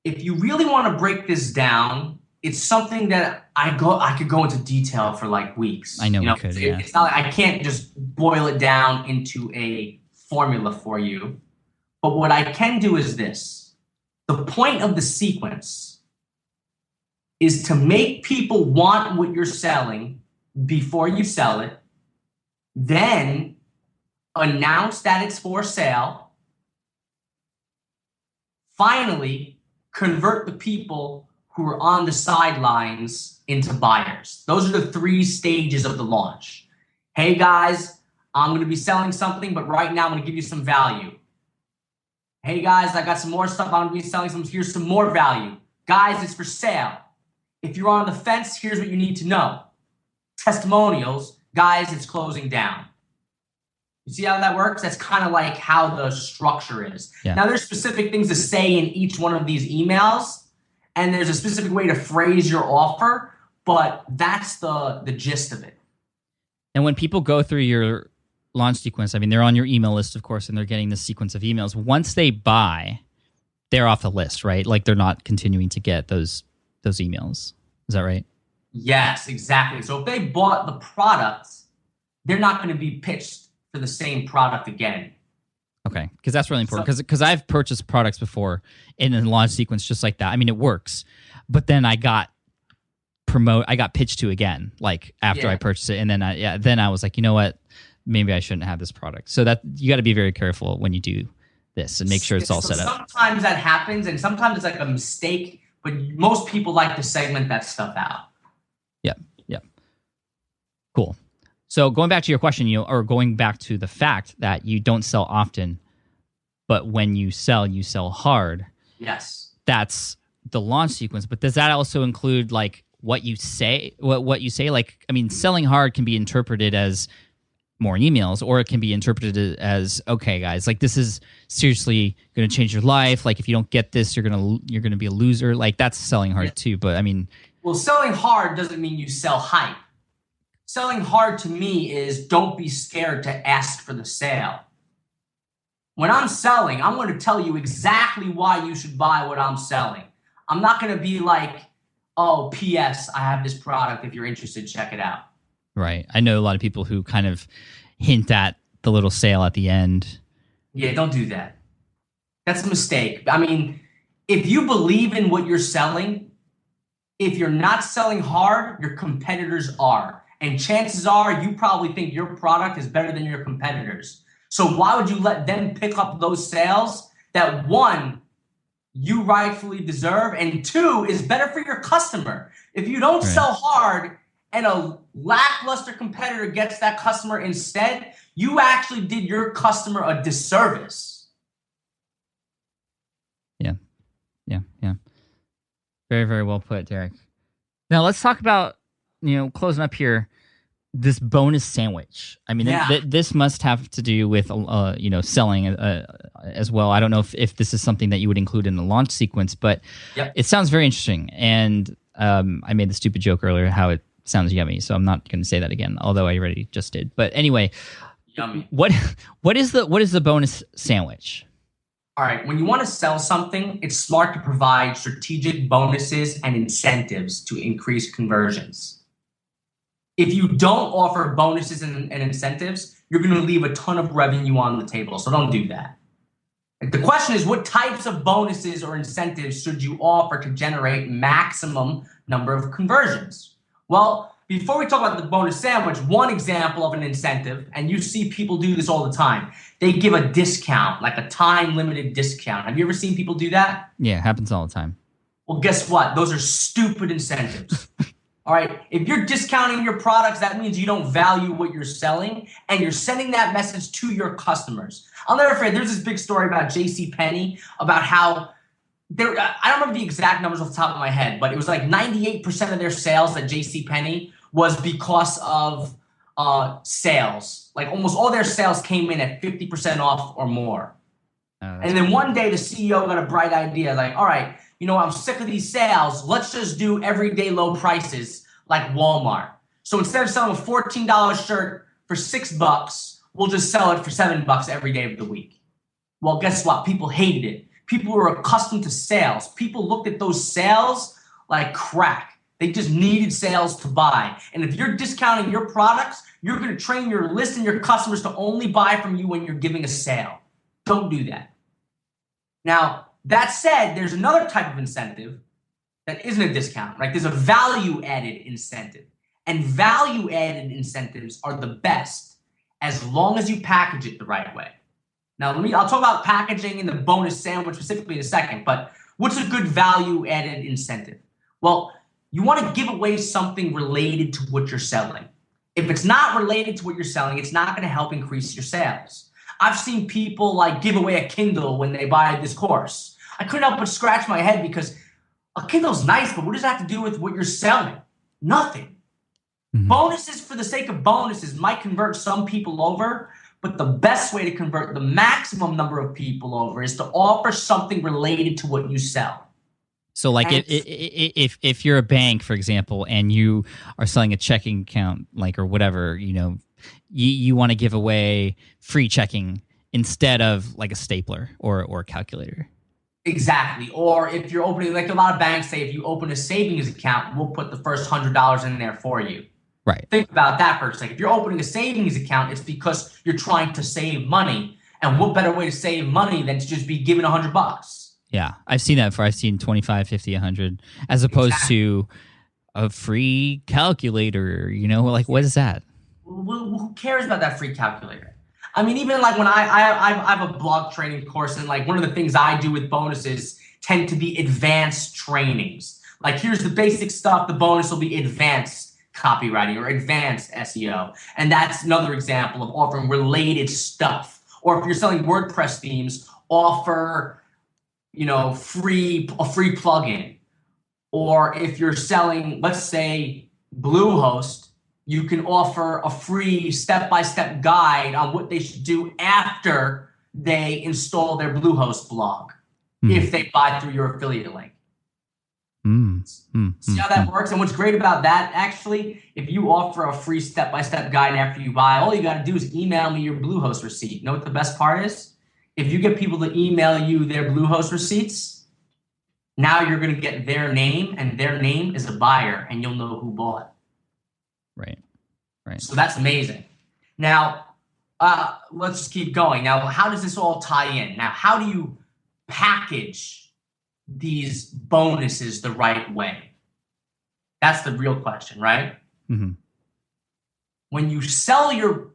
if you really want to break this down, it's something that I could go into detail for like weeks. I know we could. Yeah. It's not like I can't just boil it down into a formula for you. But what I can do is this. The point of the sequence is to make people want what you're selling before you sell it, then announce that it's for sale, finally convert the people who are on the sidelines into buyers. Those are the 3 stages of the launch. Hey guys, I'm going to be selling something, but right now I'm going to give you some value. Hey guys, I got some more stuff. I'm going to be selling some. Here's some more value. Guys, it's for sale. If you're on the fence, here's what you need to know. Testimonials. Guys, it's closing down. You see how that works? That's kind of like how the structure is. Yeah. Now, there's specific things to say in each one of these emails, and there's a specific way to phrase your offer, but that's the gist of it. And when people go through your launch sequence, I mean, they're on your email list, of course, and they're getting the sequence of emails. Once they buy, they're off the list, right? Like they're not continuing to get those emails. Is that right? Yes, exactly. So if they bought the product, they're not going to be pitched for the same product again. Okay, because that's really important. Because I've purchased products before in a launch sequence just like that. I mean, it works, but then I got pitched to again, like after I purchased it, and then I was like, you know what? Maybe I shouldn't have this product. So that you got to be very careful when you do this and make sure it's all set up. Sometimes that happens, and sometimes it's like a mistake, but most people like to segment that stuff out. Yep. Cool. So going back to your question, or going back to the fact that you don't sell often, but when you sell hard. Yes. That's the launch sequence. But does that also include like what you say? What you say? Like, I mean, selling hard can be interpreted as more emails, or it can be interpreted as, okay, guys, like this is seriously going to change your life. Like if you don't get this, you're gonna be a loser. Like that's selling hard too. But I mean, well, selling hard doesn't mean you sell hype. Selling hard to me is don't be scared to ask for the sale. When I'm selling, I'm going to tell you exactly why you should buy what I'm selling. I'm not going to be like, oh, P.S. I have this product. If you're interested, check it out. Right. I know a lot of people who kind of hint at the little sale at the end. Yeah, don't do that. That's a mistake. I mean, if you believe in what you're selling, if you're not selling hard, your competitors are. And chances are you probably think your product is better than your competitors. So why would you let them pick up those sales that, one, you rightfully deserve, and two, is better for your customer? If you don't sell hard and a lackluster competitor gets that customer instead, you actually did your customer a disservice. Very, very well put, Derek. Now let's talk about, closing up here, this bonus sandwich. I mean, this must have to do with, selling as well. I don't know if this is something that you would include in the launch sequence, but It sounds very interesting. And I made the stupid joke earlier how it sounds yummy, so I'm not going to say that again, although I already just did. But anyway, yummy. What is the bonus sandwich? All right, when you want to sell something, it's smart to provide strategic bonuses and incentives to increase conversions. If you don't offer bonuses and incentives, you're going to leave a ton of revenue on the table, so don't do that. The question is, what types of bonuses or incentives should you offer to generate maximum number of conversions? Well, before we talk about the bonus sandwich, one example of an incentive, and you see people do this all the time, they give a discount, like a time-limited discount. Have you ever seen people do that? Yeah, it happens all the time. Well, guess what? Those are stupid incentives. All right, if you're discounting your products, that means you don't value what you're selling, and you're sending that message to your customers. I'll never forget, there's this big story about JCPenney, about how I don't remember the exact numbers off the top of my head, but it was like 98% of their sales at JCPenney was because of sales. Like almost all their sales came in at 50% off or more. And then one day the CEO got a bright idea, like, all right, I'm sick of these sales. Let's just do everyday low prices like Walmart. So instead of selling a $14 shirt for $6, we'll just sell it for $7 every day of the week. Well, guess what? People hated it. People were accustomed to sales. People looked at those sales like crack. They just needed sales to buy. And if you're discounting your products, you're going to train your list and your customers to only buy from you when you're giving a sale. Don't do that. Now, that said, there's another type of incentive that isn't a discount, right? There's a value-added incentive. And value-added incentives are the best as long as you package it the right way. Now, I'll talk about packaging and the bonus sandwich specifically in a second, but what's a good value-added incentive? Well, you want to give away something related to what you're selling. If it's not related to what you're selling, it's not going to help increase your sales. I've seen people give away a Kindle when they buy this course. I couldn't help but scratch my head because a Kindle's nice, but what does that have to do with what you're selling? Nothing. Mm-hmm. Bonuses for the sake of bonuses might convert some people over, but the best way to convert the maximum number of people over is to offer something related to what you sell. So if you're a bank, for example, and you are selling a checking account, or whatever, you want to give away free checking instead of a stapler or a calculator. Exactly. Or if you're opening, a lot of banks say, if you open a savings account, we'll put the first $100 in there for you. Right. Think about that for a second. If you're opening a savings account, it's because you're trying to save money. And what better way to save money than to just be given $100? Yeah, I've seen that I've seen 25, 50, 100, as opposed to a free calculator, what is that? Who cares about that free calculator? I mean, even when I have a blog training course, and one of the things I do with bonuses tend to be advanced trainings. Here's the basic stuff. The bonus will be advanced copywriting or advanced SEO. And that's another example of offering related stuff. Or if you're selling WordPress themes, offer, a free plugin. Or if you're selling, let's say, Bluehost, you can offer a free step-by-step guide on what they should do after they install their Bluehost blog, if they buy through your affiliate link. See how that works? And what's great about that, actually, if you offer a free step-by-step guide after you buy, all you got to do is email me your Bluehost receipt. You know what the best part is? If you get people to email you their Bluehost receipts, now you're going to get their name, and their name is a buyer, and you'll know who bought. Right. So that's amazing. Now, let's just keep going. Now, how does this all tie in? Now, how do you package these bonuses the right way? That's the real question, right? Mm-hmm. When you sell your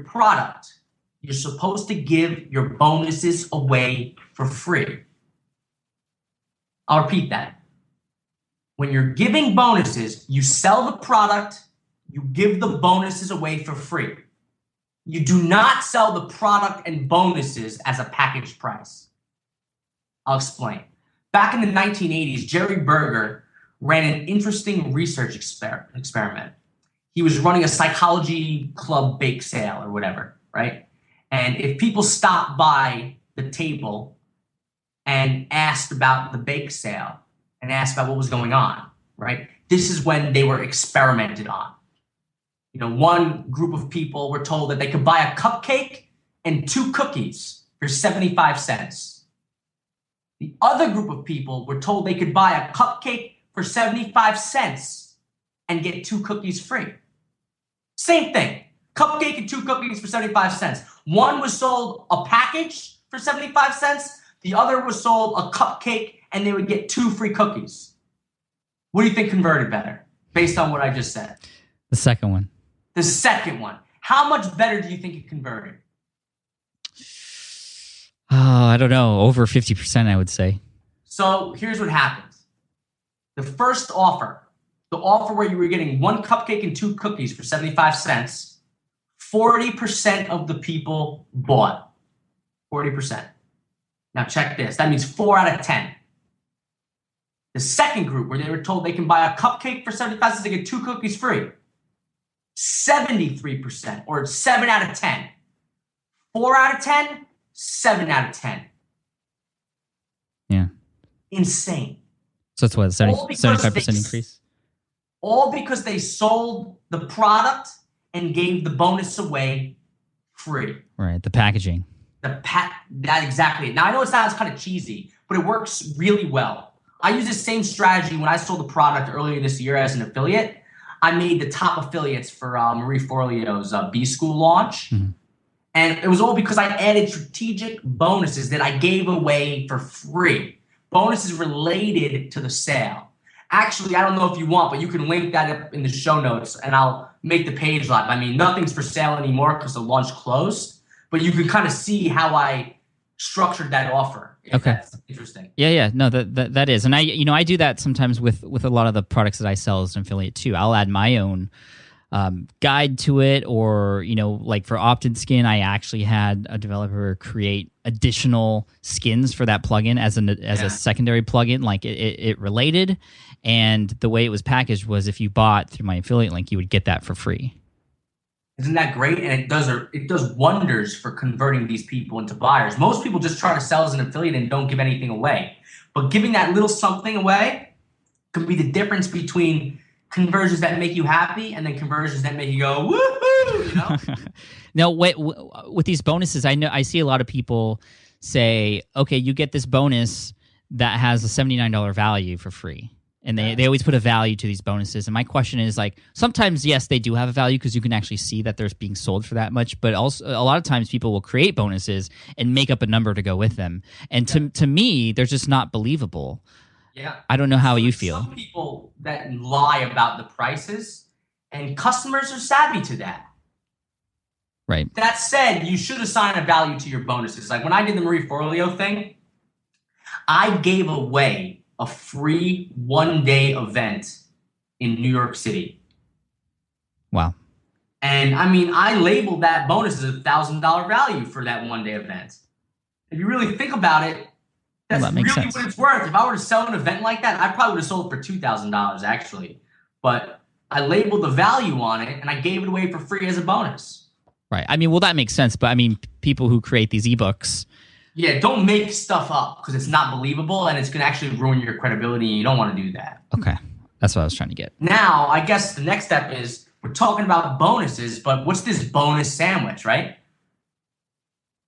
product, you're supposed to give your bonuses away for free. I'll repeat that. When you're giving bonuses, you sell the product, you give the bonuses away for free. You do not sell the product and bonuses as a packaged price. I'll explain. Back in the 1980s, Jerry Berger ran an interesting research experiment. He was running a psychology club bake sale or whatever, right? And if people stopped by the table and asked about the bake sale and asked about what was going on, right? This is when they were experimented on. One group of people were told that they could buy a cupcake and 2 cookies for 75 cents. The other group of people were told they could buy a cupcake for 75 cents and get 2 cookies free. Same thing. Cupcake and 2 cookies for 75 cents. One was sold a package for 75 cents. The other was sold a cupcake and they would get 2 free cookies. What do you think converted better based on what I just said? The second one. The second one. How much better do you think it converted? Oh, I don't know. Over 50%, I would say. So here's what happens. The first offer, the offer where you were getting 1 cupcake and 2 cookies for 75 cents, 40% of the people bought. 40%. Now check this. That means 4 out of 10. The second group, where they were told they can buy a cupcake for 75 cents and get 2 cookies free, 73%, or 7 out of 10. 4 out of 10, 7 out of 10. Yeah. Insane. So that's what, 75% increase? All because they sold the product and gave the bonus away free. Right, the packaging. That exactly it. Now, I know it sounds kind of cheesy, but it works really well. I used the same strategy when I sold the product earlier this year as an affiliate. I made the top affiliates for Marie Forleo's B School launch. Mm-hmm. And it was all because I added strategic bonuses that I gave away for free. Bonuses related to the sale. Actually, I don't know if you want, but you can link that up in the show notes and I'll make the page live. I mean, nothing's for sale anymore because the launch closed, but you can kind of see how I structured that offer. Okay. That's interesting. Yeah. No, that is. And I do that sometimes with a lot of the products that I sell as an affiliate too. I'll add my own guide to it, or like for Opted Skin, I actually had a developer create additional skins for that plugin as a secondary plugin. Like it related, and the way it was packaged was if you bought through my affiliate link, you would get that for free. Isn't that great? And it does wonders for converting these people into buyers. Most people just try to sell as an affiliate and don't give anything away. But giving that little something away can be the difference between conversions that make you happy and then conversions that make you go, woohoo, Now, with these bonuses, I see a lot of people say, okay, you get this bonus that has a $79 value for free. And they always put a value to these bonuses. And my question is, like, sometimes, yes, they do have a value because you can actually see that they're being sold for that much. But also, a lot of times people will create bonuses and make up a number to go with them. And to me, they're just not believable. Yeah. I don't know how you feel. Some people that lie about the prices, and customers are savvy to that. Right. That said, you should assign a value to your bonuses. Like when I did the Marie Forleo thing, I gave away a free 1-day event in New York City. Wow. And I mean, I labeled that bonus as $1,000 value for that 1-day event. If you really think about it, that's really sense. What it's worth. If I were to sell an event like that, I probably would have sold for $2,000 actually. But I labeled the value on it and I gave it away for free as a bonus. Right. I mean, well, that makes sense. But I mean, people who create these ebooks. Yeah, don't make stuff up because it's not believable and it's going to actually ruin your credibility, and you don't want to do that. Okay. That's what I was trying to get. Now, I guess the next step is we're talking about bonuses, but what's this bonus sandwich, right?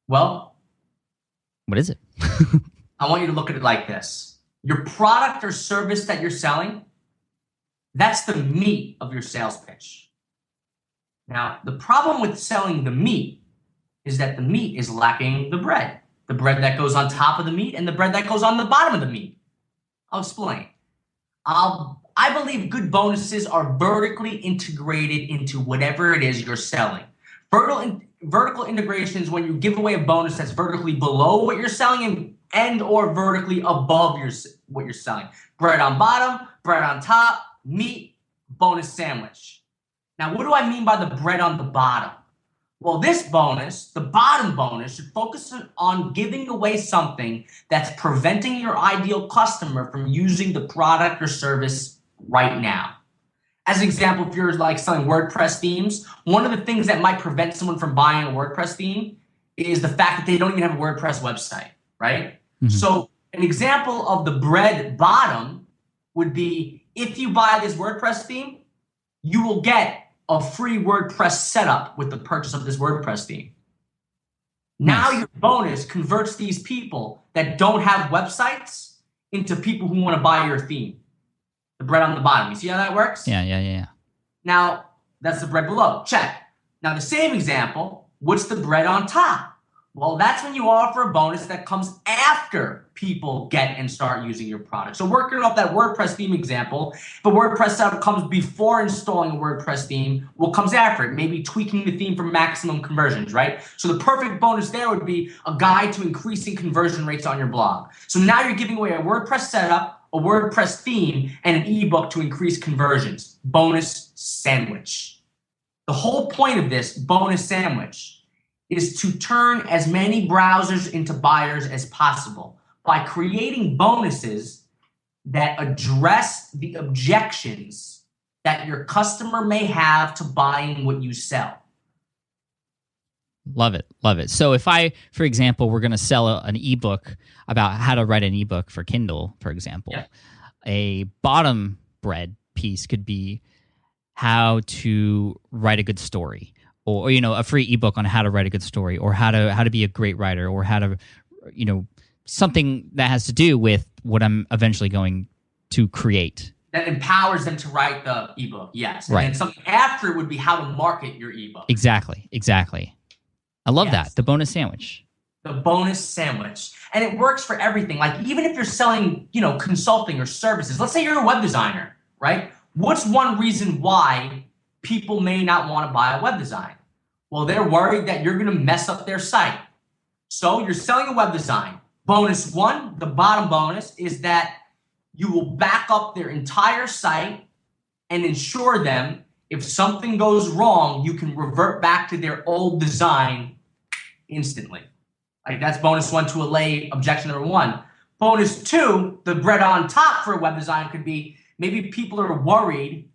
Well, what is it? I want you to look at it like this. Your product or service that you're selling, that's the meat of your sales pitch. Now, the problem with selling the meat is that the meat is lacking the bread. The bread that goes on top of the meat and the bread that goes on the bottom of the meat. I'll explain. I believe good bonuses are vertically integrated into whatever it is you're selling. Vertical integration is when you give away a bonus that's vertically below what you're selling and or vertically above what you're selling. Bread on bottom, bread on top, meat, bonus sandwich. Now, what do I mean by the bread on the bottom? Well, this bonus, the bottom bonus, should focus on giving away something that's preventing your ideal customer from using the product or service right now. As an example, if you're like selling WordPress themes, one of the things that might prevent someone from buying a WordPress theme is the fact that they don't even have a WordPress website, right? Mm-hmm. So an example of the bread bottom would be if you buy this WordPress theme, you will get a free WordPress setup with the purchase of this WordPress theme. Now your bonus converts these people that don't have websites into people who want to buy your theme. The bread on the bottom. You see how that works? Yeah. Now, that's the bread below. Check. Now, the same example, what's the bread on top? Well, that's when you offer a bonus that comes after people get and start using your product. So working off that WordPress theme example, if a WordPress setup comes before installing a WordPress theme, what comes after it? Maybe tweaking the theme for maximum conversions, right? So the perfect bonus there would be a guide to increasing conversion rates on your blog. So now you're giving away a WordPress setup, a WordPress theme, and an ebook to increase conversions. Bonus sandwich. The whole point of this bonus sandwich is to turn as many browsers into buyers as possible by creating bonuses that address the objections that your customer may have to buying what you sell. Love it. So if I, for example, we're going to sell an ebook about how to write an ebook for Kindle, for example, a bottom bread piece could be how to write a good story. Or a free ebook on how to write a good story, or how to be a great writer, or how to, something that has to do with what I'm eventually going to create. That empowers them to write the ebook, yes. And right. then something after it would be how to market your ebook. Exactly. I love that. The bonus sandwich. The bonus sandwich. And it works for everything. Like even if you're selling, consulting or services, let's say you're a web designer, right? What's one reason why people may not want to buy a web design? Well, they're worried that you're going to mess up their site. So you're selling a web design. Bonus one, the bottom bonus, is that you will back up their entire site and ensure them if something goes wrong, you can revert back to their old design instantly. Like that's bonus one to allay objection number one. Bonus two, the bread on top for a web design could be maybe people are worried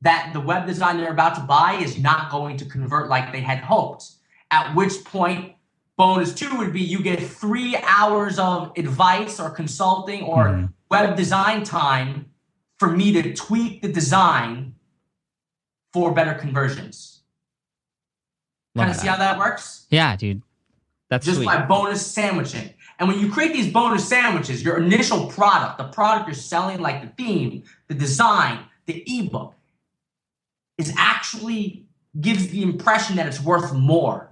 that the web design they're about to buy is not going to convert like they had hoped. At which point, bonus two would be you get 3 hours of advice or consulting or web design time for me to tweak the design for better conversions. Kind of see how that works? Yeah, dude. That's just sweet. By bonus sandwiching. And when you create these bonus sandwiches, your initial product, the product you're selling, like the theme, the design, the ebook, is actually gives the impression that it's worth more.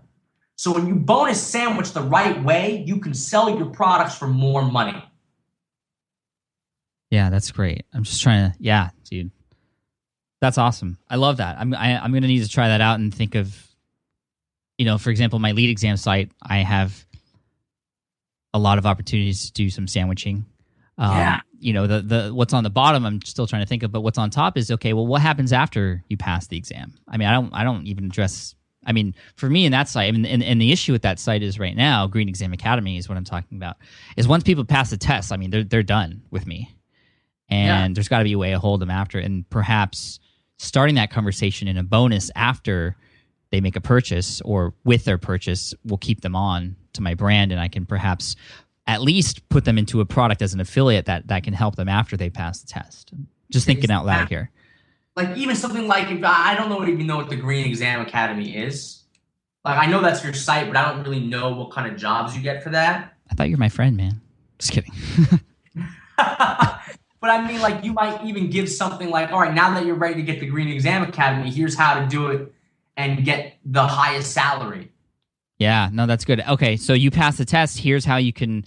So when you bonus sandwich the right way, you can sell your products for more money. Yeah, that's great. I'm just trying to, dude. That's awesome. I love that. I'm going to need to try that out and think of, for example, my lead exam site, I have a lot of opportunities to do some sandwiching. The what's on the bottom, I'm still trying to think of, but what's on top is, okay, well, what happens after you pass the exam? I mean, I don't even address, for me in that site, and the issue with that site is right now, Green Exam Academy is what I'm talking about, is once people pass the test, they're done with me. And there's got to be a way to hold them after, and perhaps starting that conversation in a bonus after they make a purchase or with their purchase will keep them on to my brand, and I can perhaps at least put them into a product as an affiliate that can help them after they pass the test. Just thinking out loud here. Like even something like, if I don't even know what the Green Exam Academy is. Like I know that's your site, but I don't really know what kind of jobs you get for that. I thought you were my friend, man. Just kidding. But like you might even give something like, all right, now that you're ready to get the Green Exam Academy, here's how to do it and get the highest salary. Yeah, no, that's good. Okay, so you pass the test. Here's how you can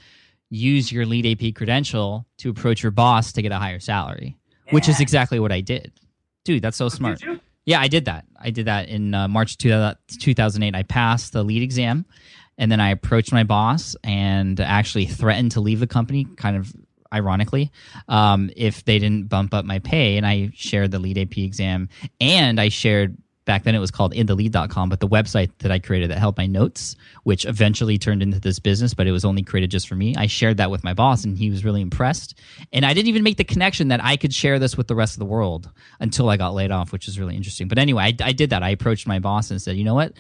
use your Lead AP credential to approach your boss to get a higher salary, which is exactly what I did. Dude, that's so smart. Did you? Yeah, I did that. I did that in March 2008. I passed the lead exam, and then I approached my boss and actually threatened to leave the company, kind of ironically, if they didn't bump up my pay. And I shared the Lead AP exam, and I shared back then it was called inthelead.com, but the website that I created that held my notes, which eventually turned into this business, but it was only created just for me. I shared that with my boss, and he was really impressed. And I didn't even make the connection that I could share this with the rest of the world until I got laid off, which is really interesting. But anyway, I did that. I approached my boss and said, you know what?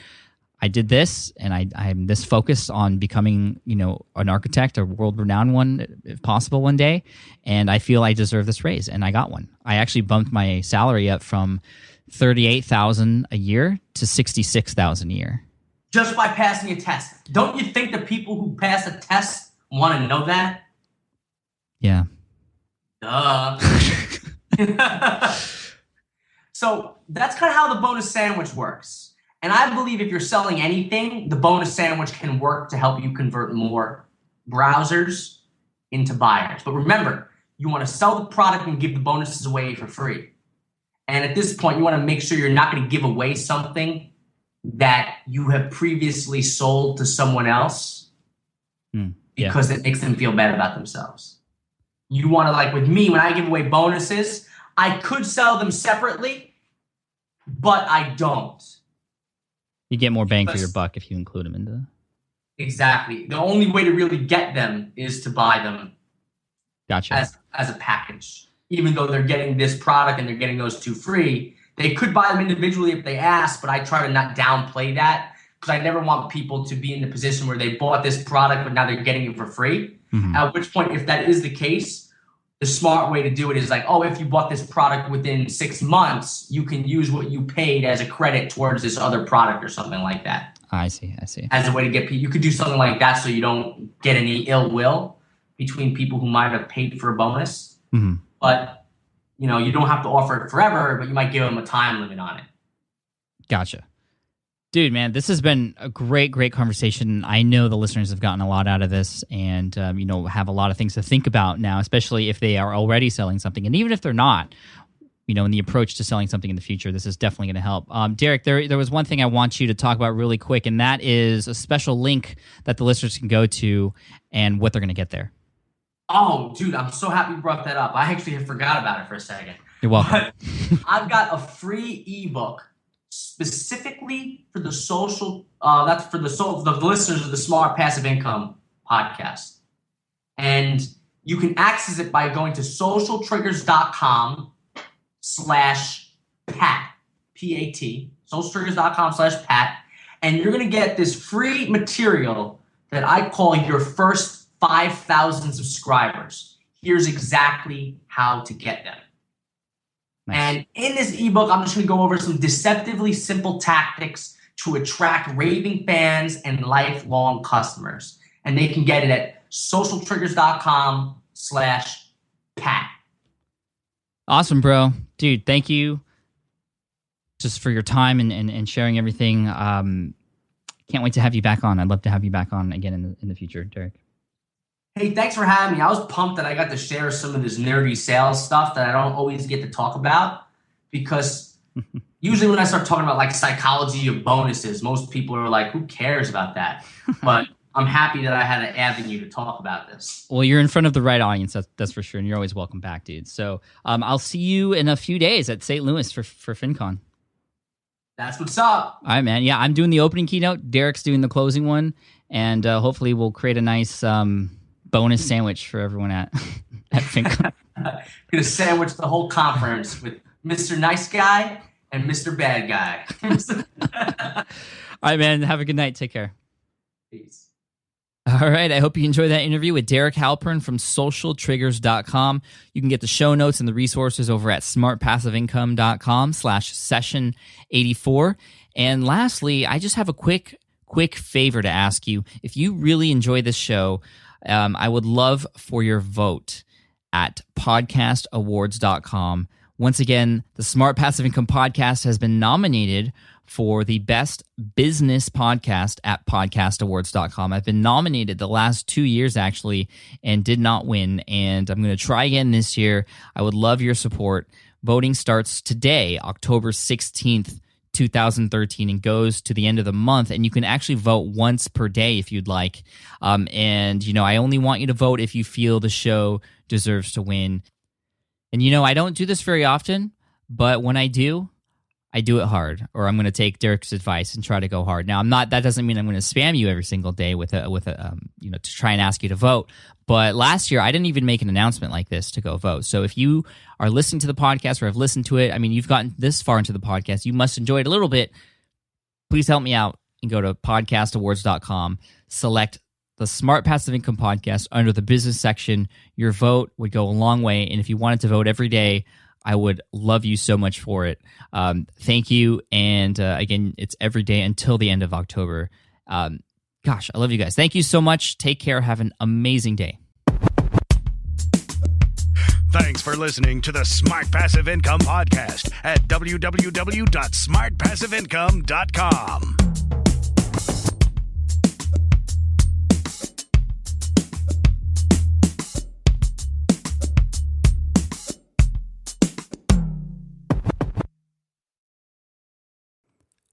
I did this, and I'm this focused on becoming, an architect, a world-renowned one, if possible, one day, and I feel I deserve this raise, and I got one. I actually bumped my salary up from $38,000 a year to $66,000 a year. Just by passing a test. Don't you think the people who pass a test want to know that? Yeah. Duh. So that's kind of how the bonus sandwich works. And I believe if you're selling anything, the bonus sandwich can work to help you convert more browsers into buyers. But remember, you want to sell the product and give the bonuses away for free. And at this point, you want to make sure you're not going to give away something that you have previously sold to someone else because it makes them feel bad about themselves. You want to, like with me, when I give away bonuses, I could sell them separately, but I don't. You get more bang for your buck if you include them into. Exactly. The only way to really get them is to buy them. Gotcha. As a package. Even though they're getting this product and they're getting those two free, they could buy them individually if they ask, but I try to not downplay that because I never want people to be in the position where they bought this product, but now they're getting it for free. Mm-hmm. At which point, if that is the case, the smart way to do it is like, oh, if you bought this product within 6 months, you can use what you paid as a credit towards this other product or something like that. I see. As a way to get people, you could do something like that so you don't get any ill will between people who might have paid for a bonus. Mm-hmm. But, you don't have to offer it forever, but you might give them a time limit on it. Gotcha. Dude, man, this has been a great conversation. I know the listeners have gotten a lot out of this and, have a lot of things to think about now, especially if they are already selling something. And even if they're not, in the approach to selling something in the future, this is definitely going to help. Derek, there was one thing I want you to talk about really quick, and that is a special link that the listeners can go to and what they're going to get there. Oh, dude, I'm so happy you brought that up. I actually forgot about it for a second. You're welcome. But I've got a free ebook specifically for the social, that's for the listeners of the Smart Passive Income podcast. And you can access it by going to socialtriggers.com/Pat, P-A-T, socialtriggers.com/Pat. And you're going to get this free material that I call your first 5,000 subscribers. Here's exactly how to get them. Nice. And in this ebook, I'm just going to go over some deceptively simple tactics to attract raving fans and lifelong customers. And they can get it at socialtriggers.com/Pat. Awesome, bro. Dude, thank you just for your time and sharing everything. Can't wait to have you back on. I'd love to have you back on again in the future, Derek. Hey, thanks for having me. I was pumped that I got to share some of this nerdy sales stuff that I don't always get to talk about because usually when I start talking about like psychology of bonuses, most people are like, who cares about that? But I'm happy that I had an avenue to talk about this. Well, you're in front of the right audience, that's for sure, and you're always welcome back, dude. So I'll see you in a few days at St. Louis for FinCon. That's what's up. All right, man. Yeah, I'm doing the opening keynote. Derek's doing the closing one, and hopefully we'll create a nice bonus sandwich for everyone at FinCon. Gonna sandwich the whole conference with Mr. Nice Guy and Mr. Bad Guy. All right, man. Have a good night. Take care. Peace. All right. I hope you enjoyed that interview with Derek Halpern from socialtriggers.com. You can get the show notes and the resources over at smartpassiveincome.com/session84. And lastly, I just have a quick favor to ask you. If you really enjoy this show, I would love for your vote at podcastawards.com. Once again, the Smart Passive Income Podcast has been nominated for the best business podcast at podcastawards.com. I've been nominated the last 2 years, actually, and did not win. And I'm going to try again this year. I would love your support. Voting starts today, October 16th, 2013, and goes to the end of the month. And you can actually vote once per day if you'd like. And, I only want you to vote if you feel the show deserves to win. And, I don't do this very often, but when I do, I do it hard, or I'm going to take Derek's advice and try to go hard. Now, I'm not. That doesn't mean I'm going to spam you every single day with a to try and ask you to vote. But last year, I didn't even make an announcement like this to go vote. So if you are listening to the podcast or have listened to it, I mean, you've gotten this far into the podcast, you must enjoy it a little bit. Please help me out and go to podcastawards.com, select the Smart Passive Income Podcast under the business section. Your vote would go a long way. And if you wanted to vote every day, I would love you so much for it. Thank you. And again, it's every day until the end of October. Gosh, I love you guys. Thank you so much. Take care. Have an amazing day. Thanks for listening to the Smart Passive Income Podcast at www.smartpassiveincome.com.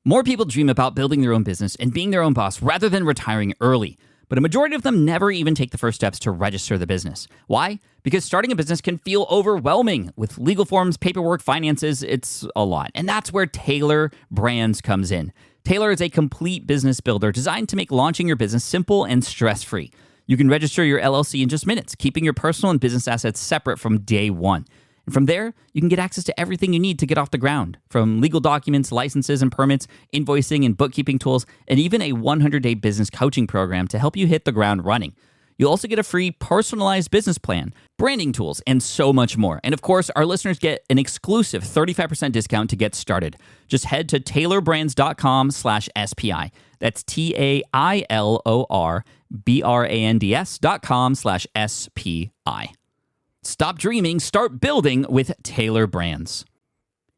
More people dream about building their own business and being their own boss rather than retiring early. But a majority of them never even take the first steps to register the business. Why? Because starting a business can feel overwhelming. With legal forms, paperwork, finances, it's a lot. And that's where Taylor Brands comes in. Taylor is a complete business builder designed to make launching your business simple and stress-free. You can register your LLC in just minutes, keeping your personal and business assets separate from day one. And from there, you can get access to everything you need to get off the ground, from legal documents, licenses and permits, invoicing and bookkeeping tools, and even a 100-day business coaching program to help you hit the ground running. You'll also get a free personalized business plan, branding tools, and so much more. And of course, our listeners get an exclusive 35% discount to get started. Just head to taylorbrands.com/SPI. That's TAILORBRANDS.com/SPI. Stop dreaming, start building with Taylor Brands.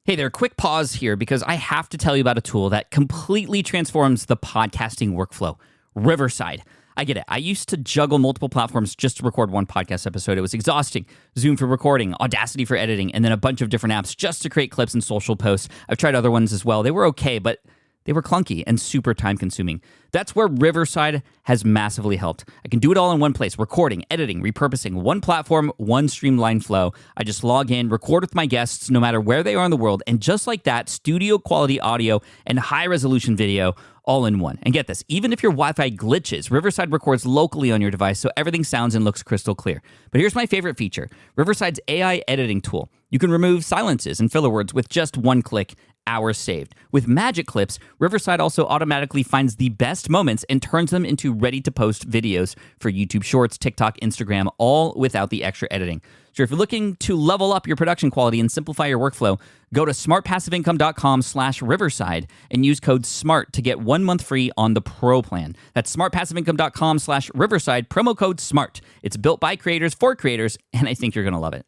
Hey there, quick pause here because I have to tell you about a tool that completely transforms the podcasting workflow, Riverside. I get it. I used to juggle multiple platforms just to record one podcast episode. It was exhausting. Zoom for recording, Audacity for editing, and then a bunch of different apps just to create clips and social posts. I've tried other ones as well. They were okay, but they were clunky and super time-consuming. That's where Riverside has massively helped. I can do it all in one place, recording, editing, repurposing, one platform, one streamlined flow. I just log in, record with my guests no matter where they are in the world, and just like that, studio-quality audio and high-resolution video all in one. And get this, even if your Wi-Fi glitches, Riverside records locally on your device so everything sounds and looks crystal clear. But here's my favorite feature, Riverside's AI editing tool. You can remove silences and filler words with just one click, hours saved. With Magic Clips, Riverside also automatically finds the best moments and turns them into ready-to-post videos for YouTube Shorts, TikTok, Instagram, all without the extra editing. So if you're looking to level up your production quality and simplify your workflow, go to smartpassiveincome.com/Riverside and use code SMART to get 1 month free on the Pro plan. That's smartpassiveincome.com/Riverside, promo code SMART. It's built by creators for creators, and I think you're going to love it.